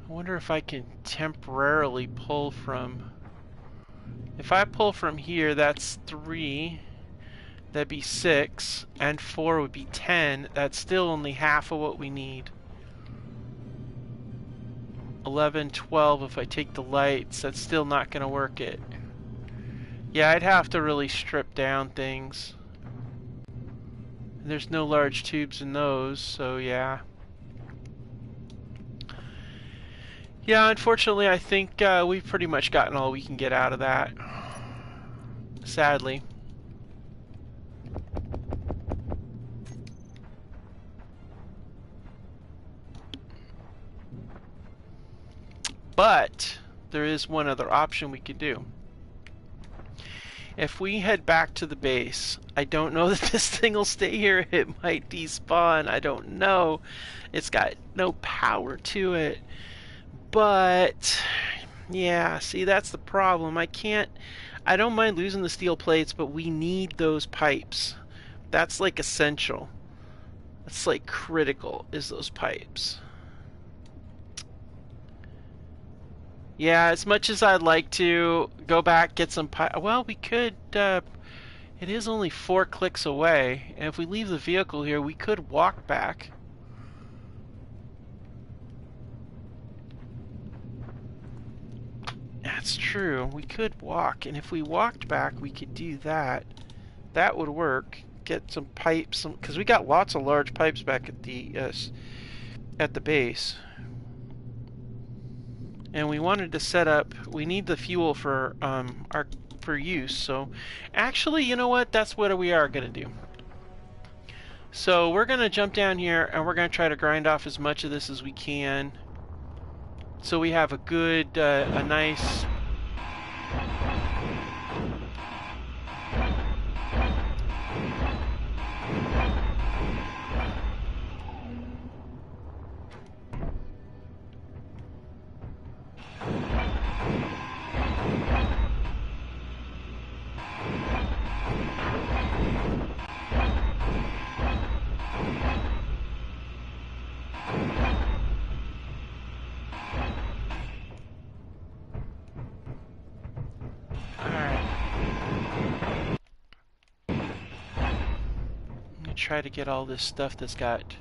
wonder if I can temporarily pull from... If I pull from here, that's 3. That'd be 6. And 4 would be 10. That's still only half of what we need. 11, 12, if I take the lights, that's still not going to work it. Yeah, I'd have to really strip down things. There's no large tubes in those, so yeah. Yeah, unfortunately, I think we've pretty much gotten all we can get out of that. Sadly. But there is one other option we could do. If we head back to the base, I don't know that this thing will stay here. It might despawn. I don't know. It's got no power to it. But yeah, see, that's the problem. I don't mind losing the steel plates, but we need those pipes. That's like essential. That's like critical, is those pipes. Yeah, as much as I'd like to go back, get some pipe, well, we could, it is only 4 clicks away, and if we leave the vehicle here, we could walk back. That's true, we could walk, and if we walked back, we could do that. That would work. Get some pipes, because we got lots of large pipes back at the base. And we wanted to set up, we need the fuel for for use, so actually, you know what, that's what we are going to do. So we're going to jump down here and we're going to try to grind off as much of this as we can, so we have a good, a nice... Try to get all this stuff that's got...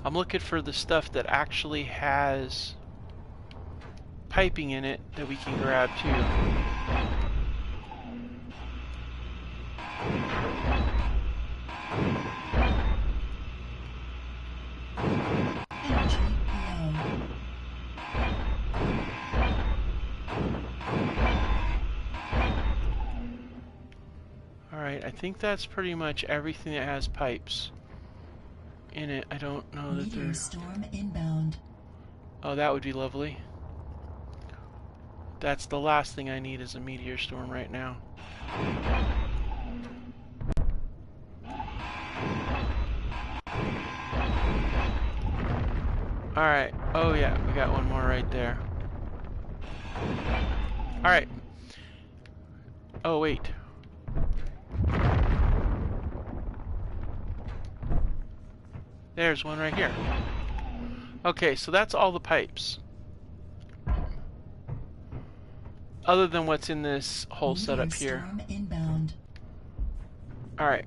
I'm looking for the stuff that actually has piping in it that we can grab too. Alright, I think that's pretty much everything that has pipes in it. I don't know that there's... Storm inbound. Oh, that would be lovely. That's the last thing I need is a meteor storm right now. Alright. Oh yeah, we got one more right there. Alright. Oh wait. There's one right here. Okay, so that's all the pipes. Other than what's in this whole setup here. Alright.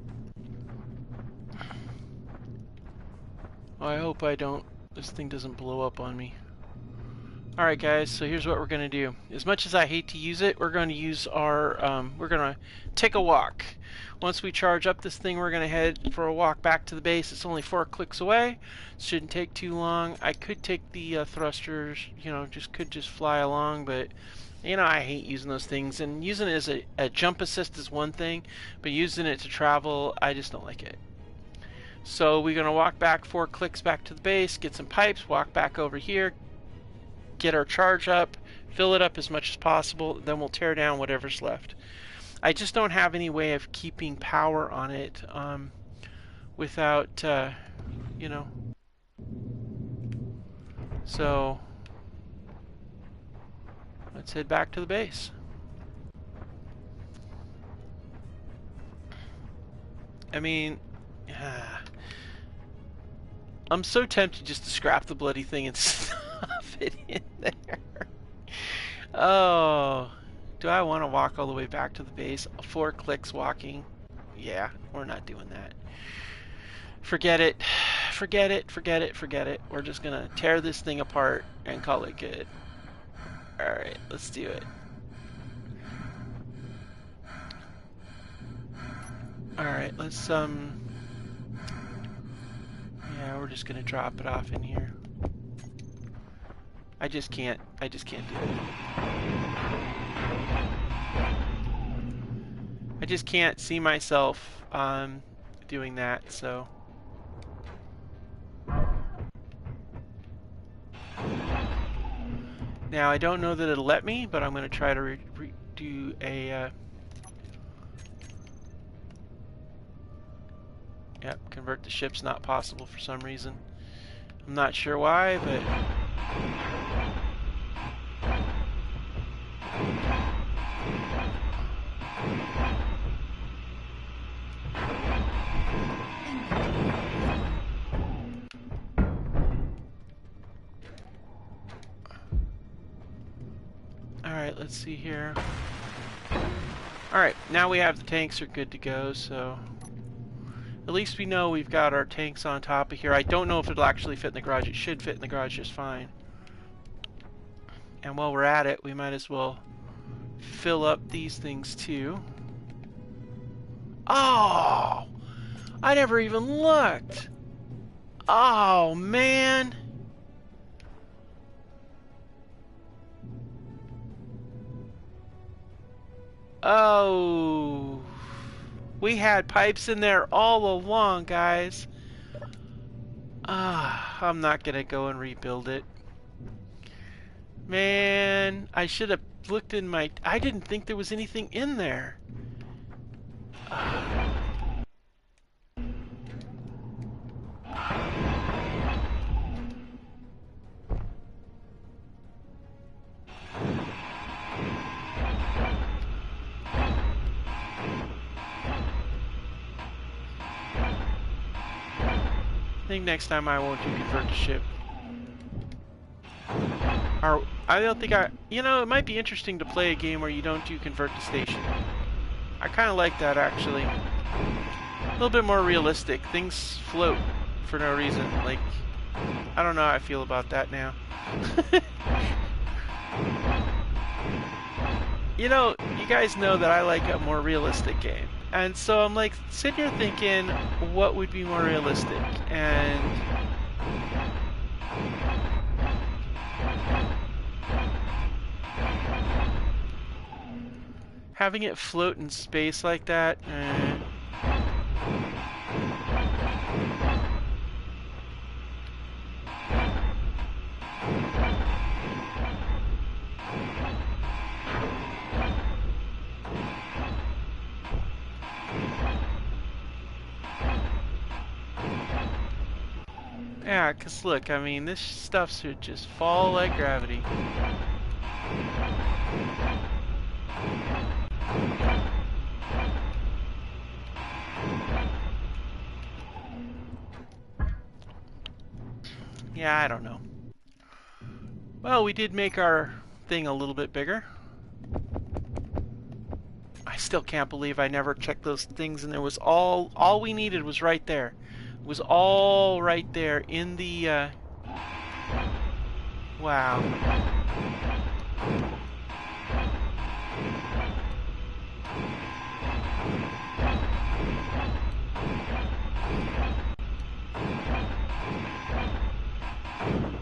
Oh, I hope this thing doesn't blow up on me. Alright guys, so here's what we're going to do. As much as I hate to use it, we're going to use our, we're going to take a walk. Once we charge up this thing, we're going to head for a walk back to the base. It's only 4 clicks away. Shouldn't take too long. I could take the thrusters, you know, could just fly along, but, you know, I hate using those things. And using it as a jump assist is one thing, but using it to travel, I just don't like it. So we're going to walk back 4 clicks back to the base, get some pipes, walk back over here, get our charge up, fill it up as much as possible, then we'll tear down whatever's left. I just don't have any way of keeping power on it without, you know. So let's head back to the base. I mean, I'm so tempted just to scrap the bloody thing and stuff it in there. Oh, do I want to walk all the way back to the base? 4 clicks walking? Yeah, we're not doing that. Forget it. Forget it, forget it, forget it. We're just going to tear this thing apart and call it good. Alright, let's do it. Alright, let's, yeah, we're just going to drop it off in here. I just can't do it. I just can't see myself doing that, so. Now I don't know that it'll let me, but I'm going to try to do a yep, convert the ship's not possible for some reason. I'm not sure why, but alright, let's see here. Alright, now we have the tanks are good to go, so at least we know we've got our tanks on top of here. I don't know if it'll actually fit in the garage. It should fit in the garage just fine. And while we're at it, we might as well fill up these things too. Oh! I never even looked! Oh, man! Oh, we had pipes in there all along, guys. I'm not gonna go and rebuild it. Man, I should have looked in my... I didn't think there was anything in there. I think next time I won't do convert to ship. Or, I don't think you know, it might be interesting to play a game where you don't do convert to station. I kind of like that, actually. A little bit more realistic. Things float for no reason. Like, I don't know how I feel about that now. You know, you guys know that I like a more realistic game. And so I'm like sitting here thinking, what would be more realistic? And having it float in space like that, Yeah, because look, I mean, this stuff should just fall like gravity. Yeah, I don't know. Well, we did make our thing a little bit bigger. I still can't believe I never checked those things, and there was all we needed was right there. It was all right there in the wow.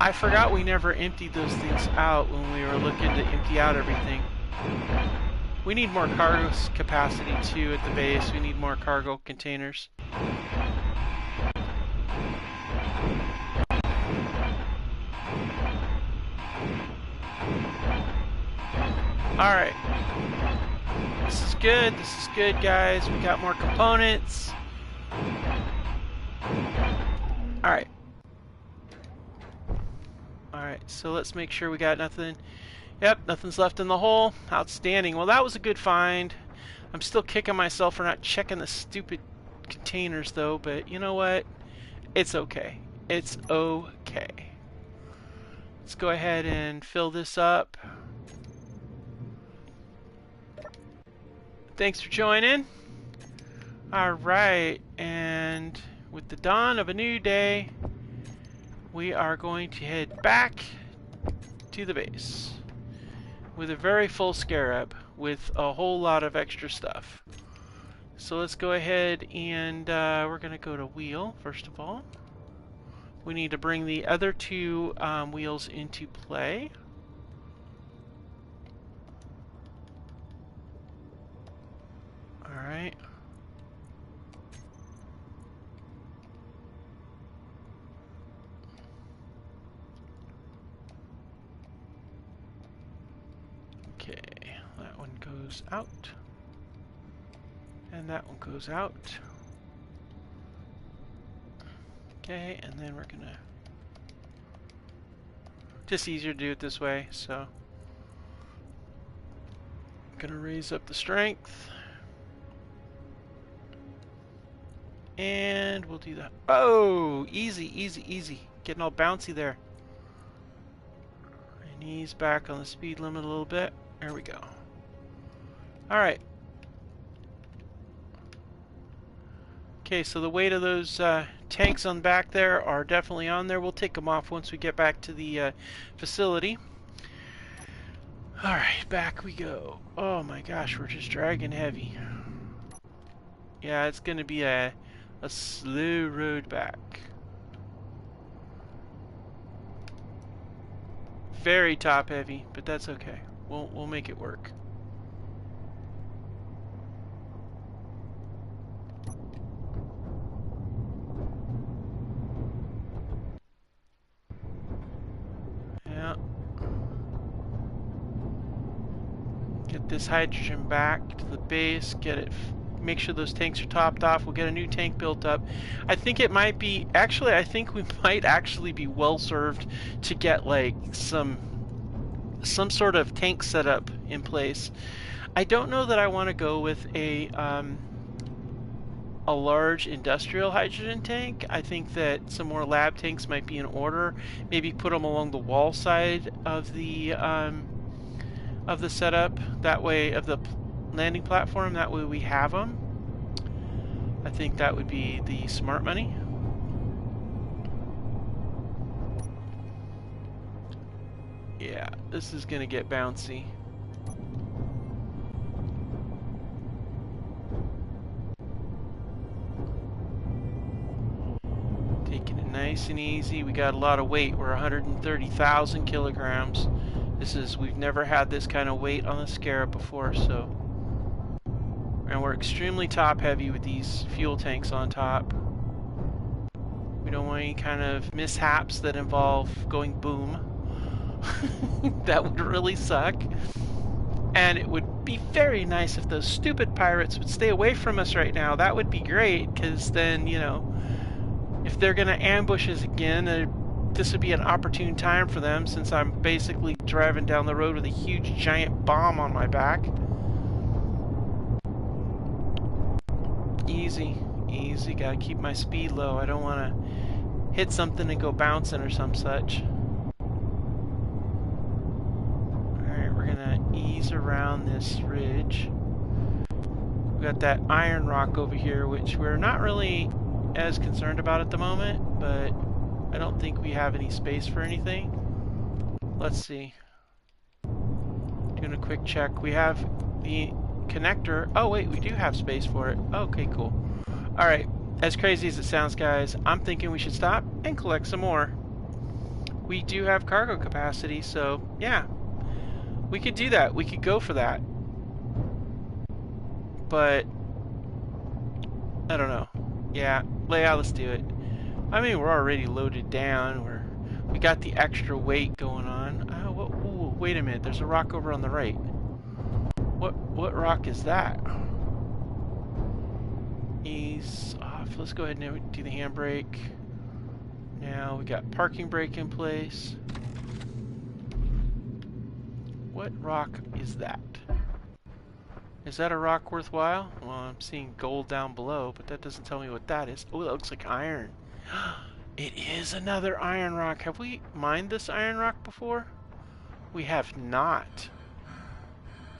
I forgot we never emptied those things out when we were looking to empty out everything. We need more cargo capacity too at the base. We need more cargo containers. Alright. This is good. This is good, guys. We got more components. Alright. Alright, so let's make sure we got nothing. Yep, nothing's left in the hole. Outstanding. Well, that was a good find. I'm still kicking myself for not checking the stupid containers, though, but you know what? It's okay. It's okay. Let's go ahead and fill this up. Thanks for joining. Alright, and with the dawn of a new day, we are going to head back to the base with a very full scarab with a whole lot of extra stuff. So let's go ahead and we're going to go to wheel first of all. We need to bring the other two wheels into play. Alright. Okay, that one goes out. And that one goes out. Okay, and then we're gonna... Just easier to do it this way, so... Gonna raise up the strength. And we'll do that. Oh, easy, easy, easy. Getting all bouncy there. And ease back on the speed limit a little bit. There we go. Alright. Okay, so the weight of those tanks on back there are definitely on there. We'll take them off once we get back to the facility. Alright, back we go. Oh my gosh, we're just dragging heavy. Yeah, it's going to be a slow road back. Very top heavy, but that's okay. We'll make it work. Yeah. Get this hydrogen back to the base, get it, make sure those tanks are topped off. We'll get a new tank built up. I think it might be, actually I think we might actually be well served to get like some sort of tank setup in place. I don't know that I want to go with a large industrial hydrogen tank. I think that some more lab tanks might be in order. Maybe put them along the wall side of the setup. That way, of the landing platform. That way we have them. I think that would be the smart money. Yeah, this is gonna get bouncy. Taking it nice and easy. We got a lot of weight. We're 130,000 kilograms. We've never had this kind of weight on the Scarab before, so. And we're extremely top heavy with these fuel tanks on top. We don't want any kind of mishaps that involve going boom. That would really suck. And it would be very nice if those stupid pirates would stay away from us right now. That would be great, because then, you know, if they're going to ambush us again, this would be an opportune time for them, since I'm basically driving down the road with a huge giant bomb on my back. Easy, easy. Gotta keep my speed low. I don't want to hit something and go bouncing or some such. Alright, we're gonna ease around this ridge. We got that iron rock over here, which we're not really as concerned about at the moment, but I don't think we have any space for anything. Let's see. Doing a quick check. We have the connector. Oh wait, we do have space for it. Okay, cool. Alright, as crazy as it sounds, guys, I'm thinking we should stop and collect some more. We do have cargo capacity, so yeah, we could do that. We could go for that. But I don't know. Yeah, let's do it. I mean, we're already loaded down. We got the extra weight going on. Oh, wait a minute. There's a rock over on the right. What rock is that? Ease off. Let's go ahead and do the handbrake. Now we got parking brake in place. What rock is that? Is that a rock worthwhile? Well, I'm seeing gold down below, but that doesn't tell me what that is. Oh, that looks like iron. It is another iron rock. Have we mined this iron rock before? We have not.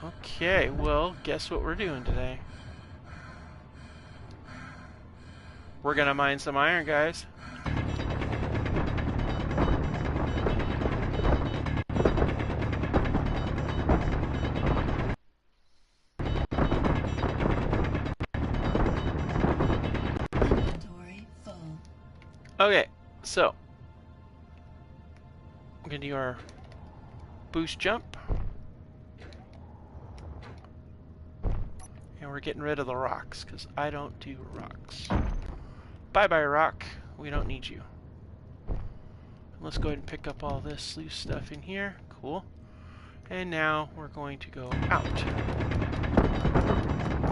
Okay, well, guess what we're doing today? We're gonna mine some iron, guys. Okay, so we're gonna do our boost jump, and we're getting rid of the rocks because I don't do rocks. Bye bye rock, we don't need you. Let's go ahead and pick up all this loose stuff in here. Cool. And now we're going to go out, so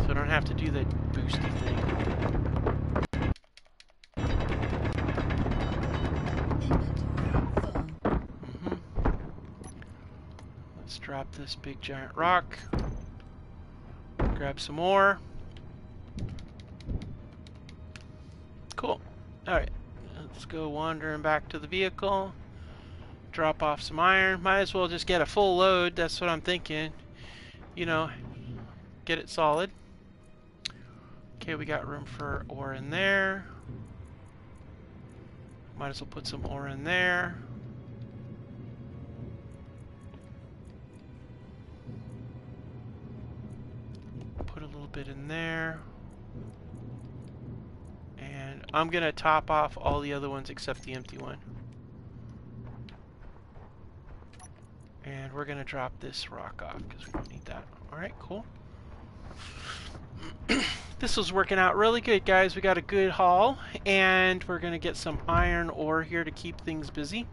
I don't have to do that boosty thing. Drop this big giant rock. Grab some more. Cool. Alright. Let's go wandering back to the vehicle. Drop off some iron. Might as well just get a full load. That's what I'm thinking. You know, get it solid. Okay, we got room for ore in there. Might as well put some ore in there. Put a little bit in there. And I'm gonna top off all the other ones except the empty one. And we're gonna drop this rock off because we don't need that. Alright, cool. This was working out really good, guys. We got a good haul, and we're gonna get some iron ore here to keep things busy.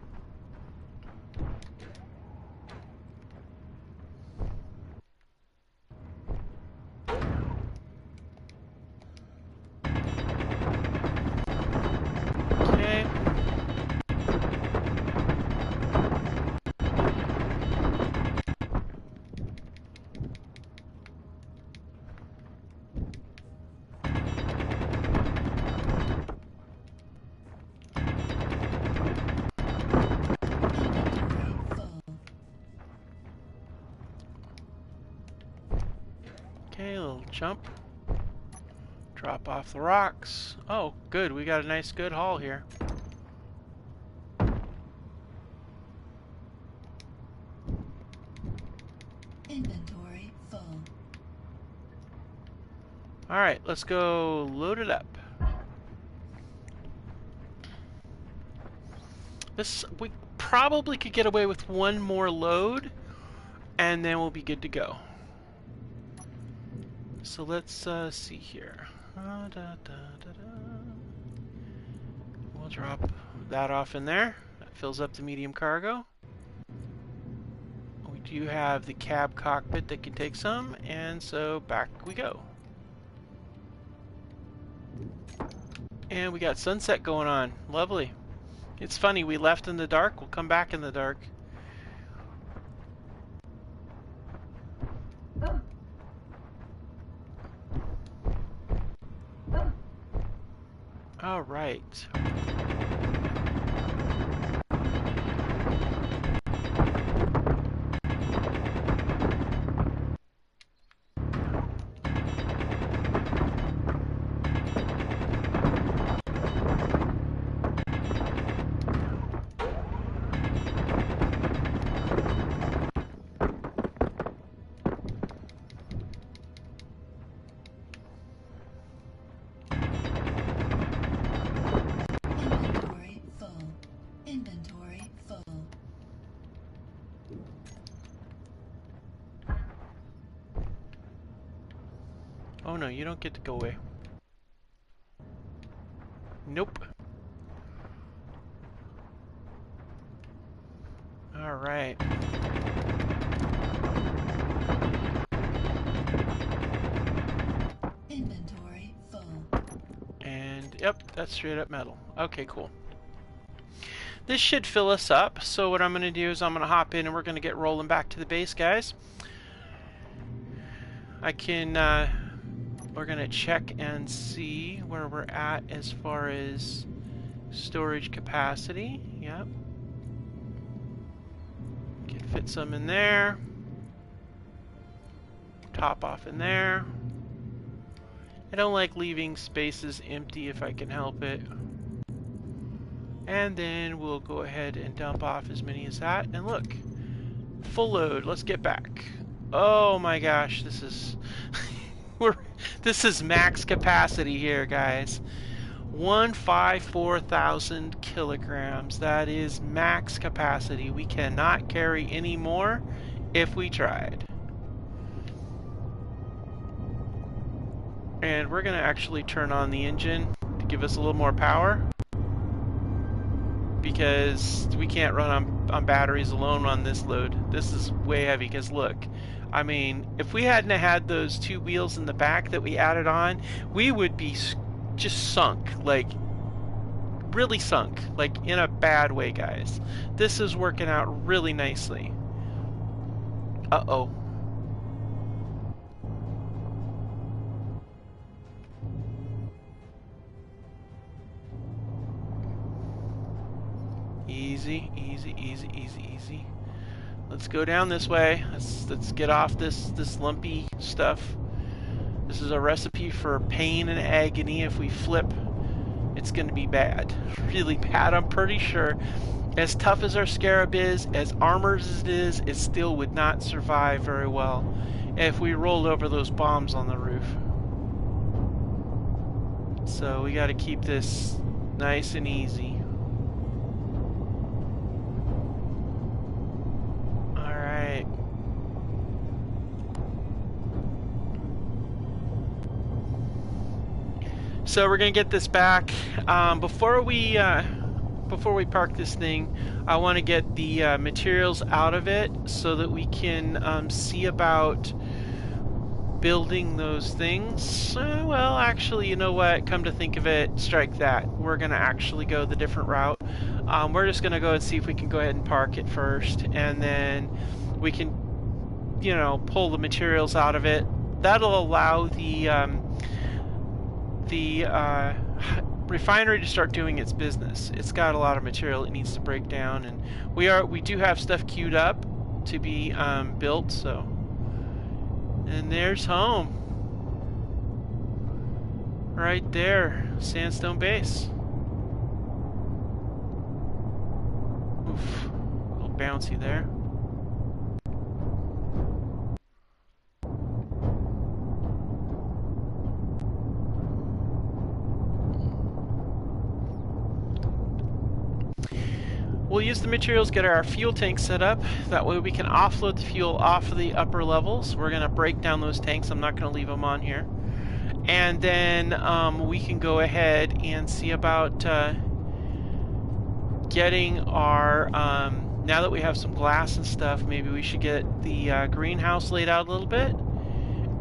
Okay, a little jump. Drop off the rocks. Oh, good. We got a nice, good haul here. Inventory full. Alright, let's go load it up. We probably could get away with one more load, and then we'll be good to go. So let's see here. We'll drop that off in there. That fills up the medium cargo. We do have the cab cockpit that can take some, and so back we go. And we got sunset going on. Lovely. It's funny, we left in the dark, we'll come back in the dark. All right. Inventory full. Inventory full. Oh no, you don't get to go away. Nope. All right. Inventory full. And yep, that's straight up metal. Okay, cool. This should fill us up. So what I'm going to do is I'm going to hop in and we're going to get rolling back to the base, guys. We're going to check and see where we're at as far as storage capacity. Yep. Can fit some in there. Top off in there. I don't like leaving spaces empty if I can help it. And then we'll go ahead and dump off as many as that. And look, full load. Let's get back. Oh my gosh, this is this is max capacity here, guys. 154,000 kilograms. That is max capacity. We cannot carry any more if we tried. And we're going to actually turn on the engine to give us a little more power, because we can't run on batteries alone on this load. This is way heavy, because look, I mean, if we hadn't had those two wheels in the back that we added on, we would be just sunk, like really sunk, like in a bad way, guys. This is working out really nicely. Uh-oh. Easy, easy, easy, easy, easy. Let's go down this way. Let's get off this lumpy stuff. This is a recipe for pain and agony. If we flip, it's going to be bad. Really bad. I'm pretty sure as tough as our Scarab is, as armored as it is, it still would not survive very well if we rolled over those bombs on the roof. So we got to keep this nice and easy. So we're gonna get this back. Before we park this thing, I want to get the materials out of it so that we can see about building those things. Well, actually, you know what? Come to think of it, strike that. We're gonna actually go the different route. We're just gonna go and see if we can go ahead and park it first, and then we can, you know, pull the materials out of it. That'll allow the refinery to start doing its business. It's got a lot of material it needs to break down, and we do have stuff queued up to be built. So, and there's home, right there, sandstone base. Oof, a little bouncy there. We'll use the materials, get our fuel tank set up. That way we can offload the fuel off of the upper levels. We're going to break down those tanks. I'm not going to leave them on here. And then we can go ahead and see about getting our... now that we have some glass and stuff, maybe we should get the greenhouse laid out a little bit.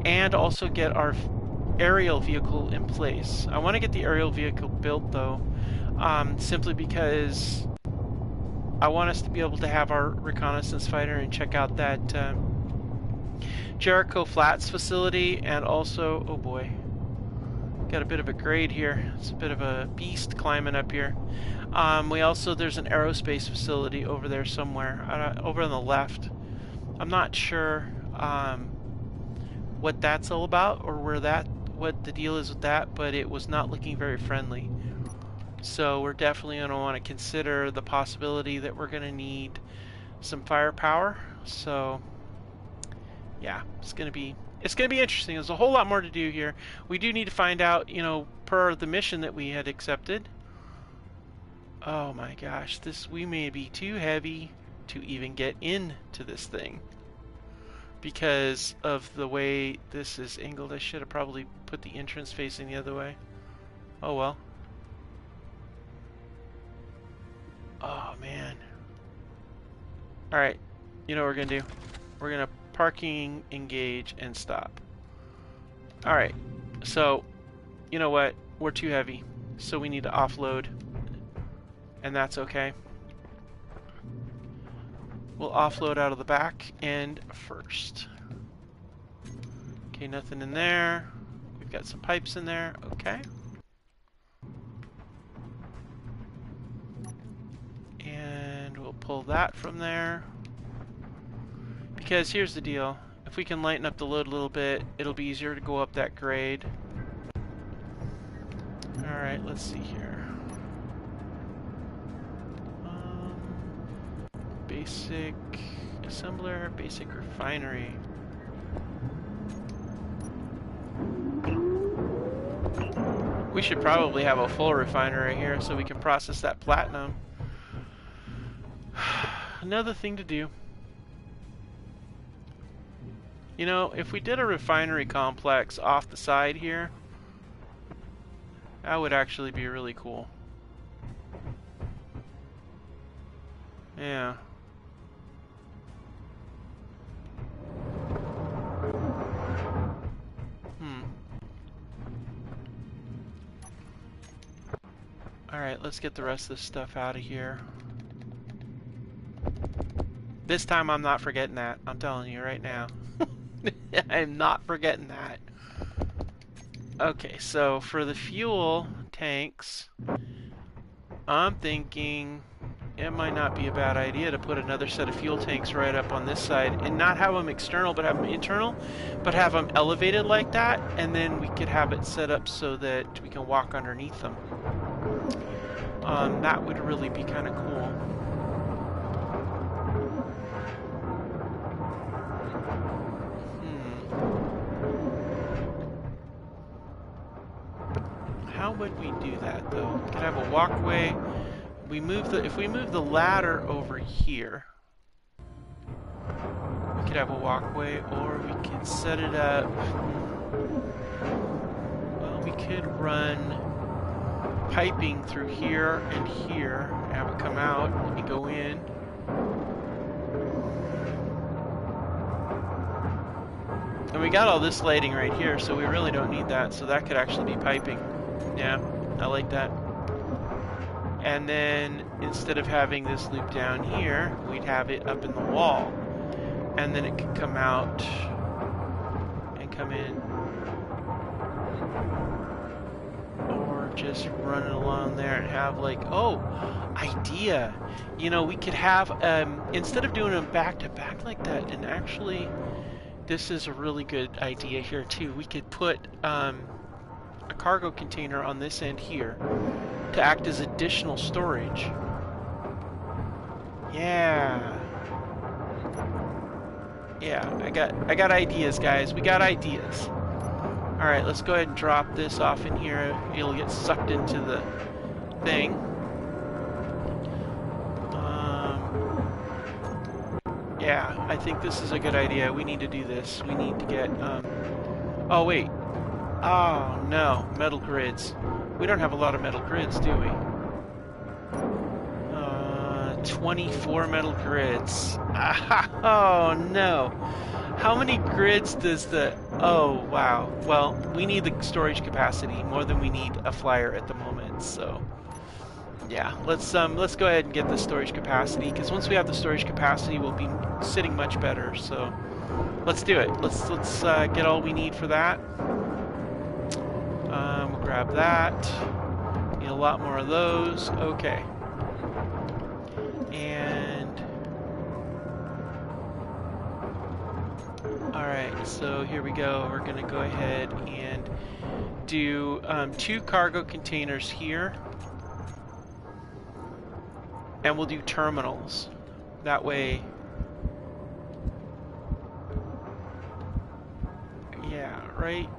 And also get our aerial vehicle in place. I want to get the aerial vehicle built though, simply because I want us to be able to have our reconnaissance fighter and check out that Jericho Flats facility, and also, oh boy, got a bit of a grade here. It's a bit of a beast climbing up here. There's an aerospace facility over there somewhere, over on the left. I'm not sure what that's all about or what the deal is with that, but it was not looking very friendly. So we're definitely going to want to consider the possibility that we're going to need some firepower. So yeah, it's going to be interesting. There's a whole lot more to do here. We do need to find out, per the mission that we had accepted. Oh my gosh, we may be too heavy to even get into this thing because of the way this is angled. I should have probably put the entrance facing the other way. Oh well. Oh man. Alright, you know what we're gonna do? We're gonna parking, engage, and stop. Alright, so you know what? We're too heavy, so we need to offload, and that's okay. We'll offload out of the back end first. Okay, nothing in there. We've got some pipes in there. Okay. And we'll pull that from there. Because here's the deal. If we can lighten up the load a little bit, it'll be easier to go up that grade. Alright, let's see here. Basic assembler, basic refinery. We should probably have a full refinery here so we can process that platinum. Another thing to do. You know, if we did a refinery complex off the side here, that would actually be really cool. Yeah. Alright, let's get the rest of this stuff out of here. This time I'm not forgetting that. I'm telling you right now. I'm not forgetting that. Okay, so for the fuel tanks, I'm thinking it might not be a bad idea to put another set of fuel tanks right up on this side and not have them external but have them internal, but have them elevated like that, and then we could have it set up so that we can walk underneath them. That would really be kind of cool. How would we do that though? We could have a walkway. If we move the ladder over here, we could have a walkway, or we could set it up. Well, we could run piping through here and here, have it come out and go in. And we got all this lighting right here, so we really don't need that, so that could actually be piping. Yeah, I like that. And then instead of having this loop down here, we'd have it up in the wall, and then it could come out and come in, or just run it along there and have like, oh, idea. You know, we could have instead of doing them back to back like that, and actually this is a really good idea here too. We could put a cargo container on this end here to act as additional storage. Yeah. Yeah, I got ideas, guys. We got ideas. Alright, let's go ahead and drop this off in here. It'll get sucked into the thing. Yeah, I think this is a good idea. We need to do this. We need to get, oh wait. Oh no, metal grids. We don't have a lot of metal grids, do we? 24 metal grids. Oh no. How many grids does the... Oh, wow. Well, we need the storage capacity more than we need a flyer at the moment, so... Yeah, let's go ahead and get the storage capacity, because once we have the storage capacity, we'll be sitting much better, so... Let's do it. Let's get all we need for that. We'll grab that. Need a lot more of those. Okay. And... Alright, so here we go. We're going to go ahead and do 2 cargo containers here. And we'll do terminals. That way... Yeah, right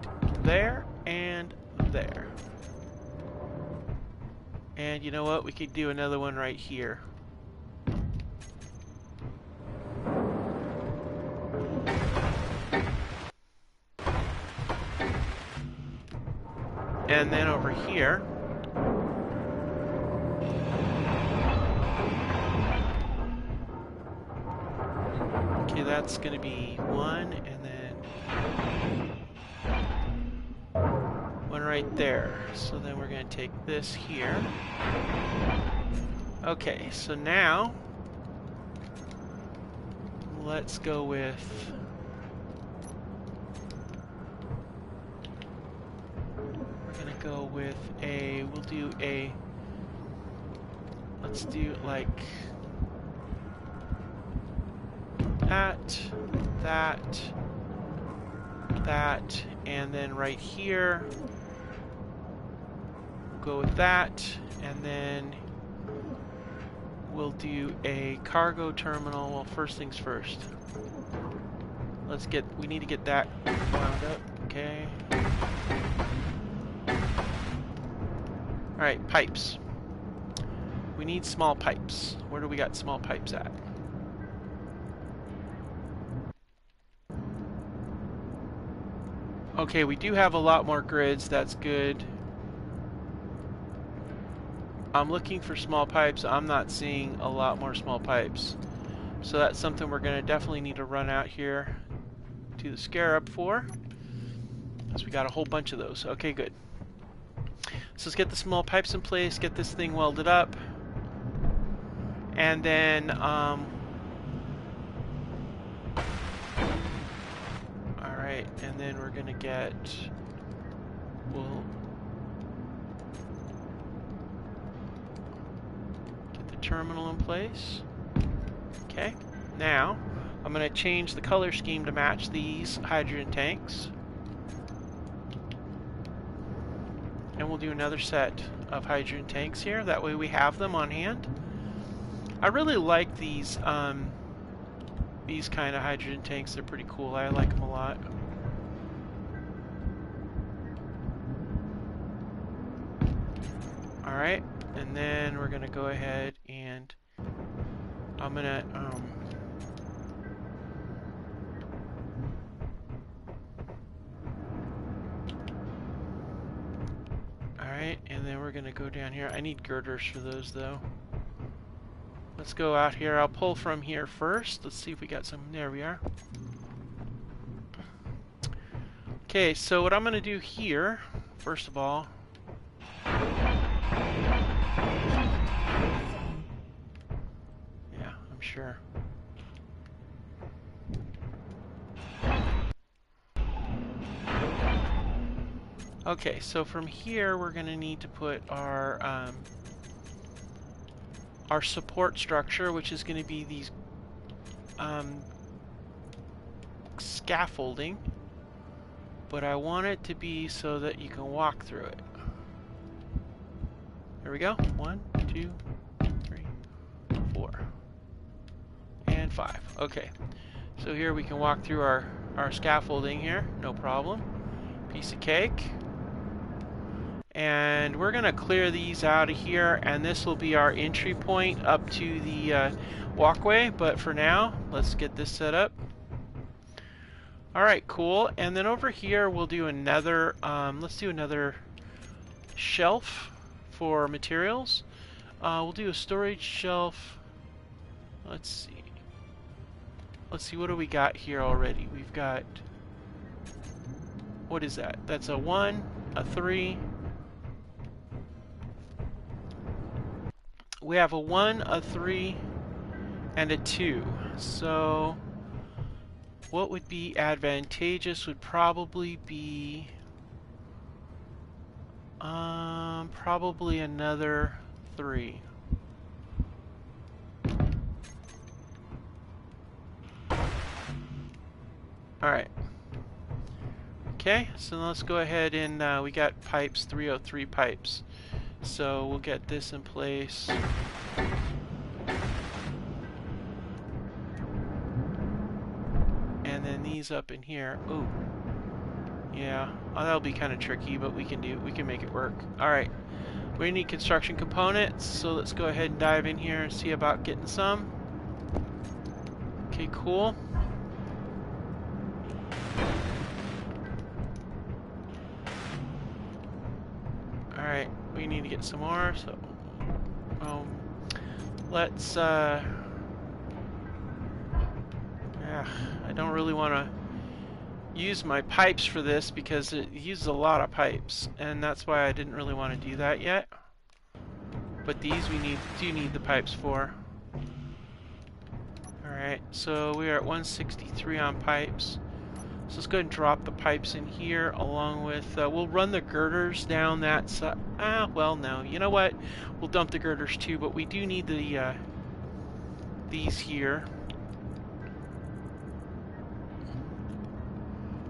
there and there. And you know what? We could do another one right here. And then over here, okay, that's going to be 1, and then 1 right there. So then we're going to take this here. Okay, so now let's go with... Go with a, we'll do a, let's do like that, and then right here, we'll go with that, and then we'll do a cargo terminal. Well, first things first. We need to get that wound up, okay. Alright, pipes. We need small pipes. Where do we got small pipes at? Okay, we do have a lot more grids. That's good. I'm looking for small pipes. I'm not seeing a lot more small pipes. So that's something we're going to definitely need to run out here to the Scarab for. Because we got a whole bunch of those. Okay, good. So let's get the small pipes in place, get this thing welded up, and then, alright, and then we're gonna we'll get the terminal in place. Okay, now, I'm gonna change the color scheme to match these hydrogen tanks. And we'll do another set of hydrogen tanks here. That way we have them on hand. I really like these kind of hydrogen tanks. They're pretty cool. I like them a lot. Alright, and then we're gonna go ahead and I'm gonna Alright, and then we're going to go down here. I need girders for those, though. Let's go out here. I'll pull from here first. Let's see if we got some. There we are. Okay, so what I'm going to do here, first of all... Yeah, I'm sure. Okay, so from here we're going to need to put our support structure, which is going to be these scaffolding, but I want it to be so that you can walk through it. There we go. 1, 2, 3, 4, and 5. Okay, so here we can walk through our scaffolding here, no problem. Piece of cake. And we're going to clear these out of here, and this will be our entry point up to the walkway. But for now, let's get this set up. Alright, cool. And then over here we'll do another, let's do another shelf for materials. We'll do a storage shelf. Let's see. let's see, what do we got here already? We've got, what is that? That's a 1, a 3. We have a 1, a 3, and a 2. So what would be advantageous would probably be probably another 3. Alright. Okay, so let's go ahead and we got pipes, 303 pipes. So we'll get this in place. And then these up in here. Ooh. Yeah, that'll be kind of tricky, but we can make it work. Alright. We need construction components, so let's go ahead and dive in here and see about getting some. Okay, cool. Alright, we need to get some more, so let's yeah, I don't really want to use my pipes for this because it uses a lot of pipes, and that's why I didn't really want to do that yet. But these we do need the pipes for. Alright, so we are at 163 on pipes. So let's go ahead and drop the pipes in here along with, we'll run the girders down that side. Well, no, you know what? We'll dump the girders too, but we do need the, these here.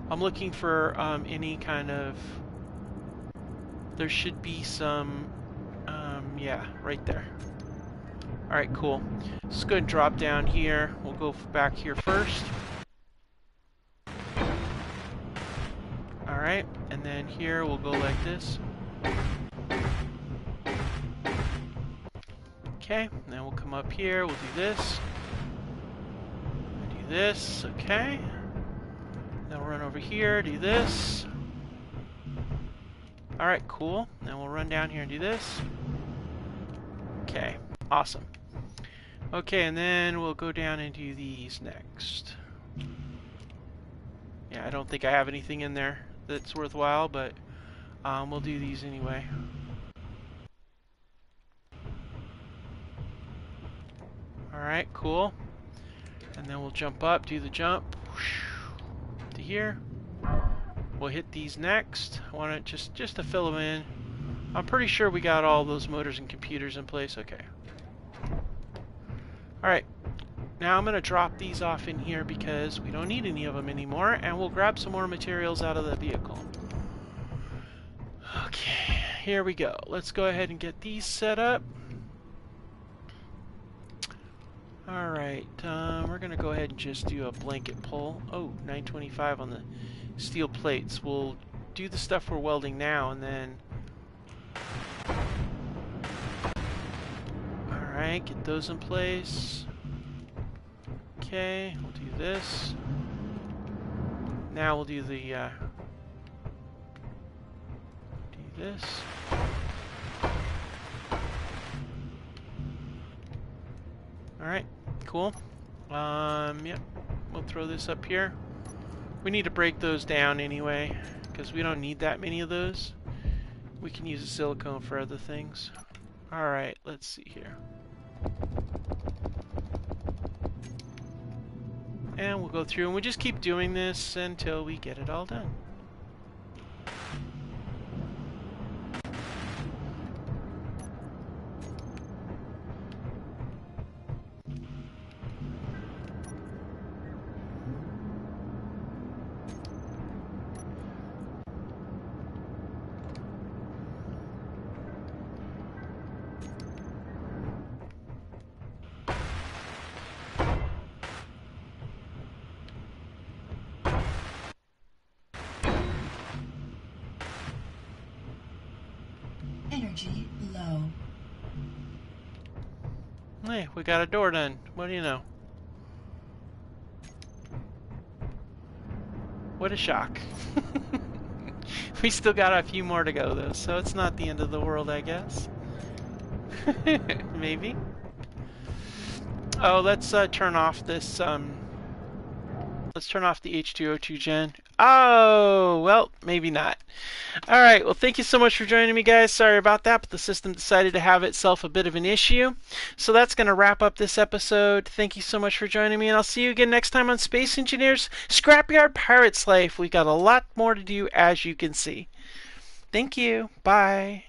I'm looking for any kind of, there should be some, yeah, right there. Alright, cool. Let's go ahead and drop down here. We'll go back here first. Alright, and then here we'll go like this. Okay, then we'll come up here, we'll do this. Do this, okay. Then we'll run over here, do this. Alright, cool. Then we'll run down here and do this. Okay, awesome. Okay, and then we'll go down and do these next. Yeah, I don't think I have anything in there that's worthwhile, but we'll do these anyway. Alright, cool. And then we'll jump up, do the jump to here. We'll hit these next. I want it just to fill them in. I'm pretty sure we got all those motors and computers in place. Okay. Alright. Now I'm going to drop these off in here because we don't need any of them anymore, and we'll grab some more materials out of the vehicle. Okay, here we go. Let's go ahead and get these set up. Alright, we're going to go ahead and just do a blanket pull. Oh, 925 on the steel plates. We'll do the stuff we're welding now, and then... Alright, get those in place. Okay, we'll do this. Now we'll do the, do this. Alright, cool. Yep, we'll throw this up here. We need to break those down anyway, because we don't need that many of those. We can use the silicone for other things. Alright, let's see here. And we'll go through and we'll just keep doing this until we get it all done. Energy low. Hey, we got a door done. What do you know? What a shock. We still got a few more to go though, so it's not the end of the world, I guess. Maybe. Oh, let's turn off this Let's turn off the H2O2 gen. Oh, well, maybe not. All right, well, thank you so much for joining me, guys. Sorry about that, but the system decided to have itself a bit of an issue. So that's going to wrap up this episode. Thank you so much for joining me, and I'll see you again next time on Space Engineers Scrapyard Pirate's Life. We got a lot more to do, as you can see. Thank you. Bye.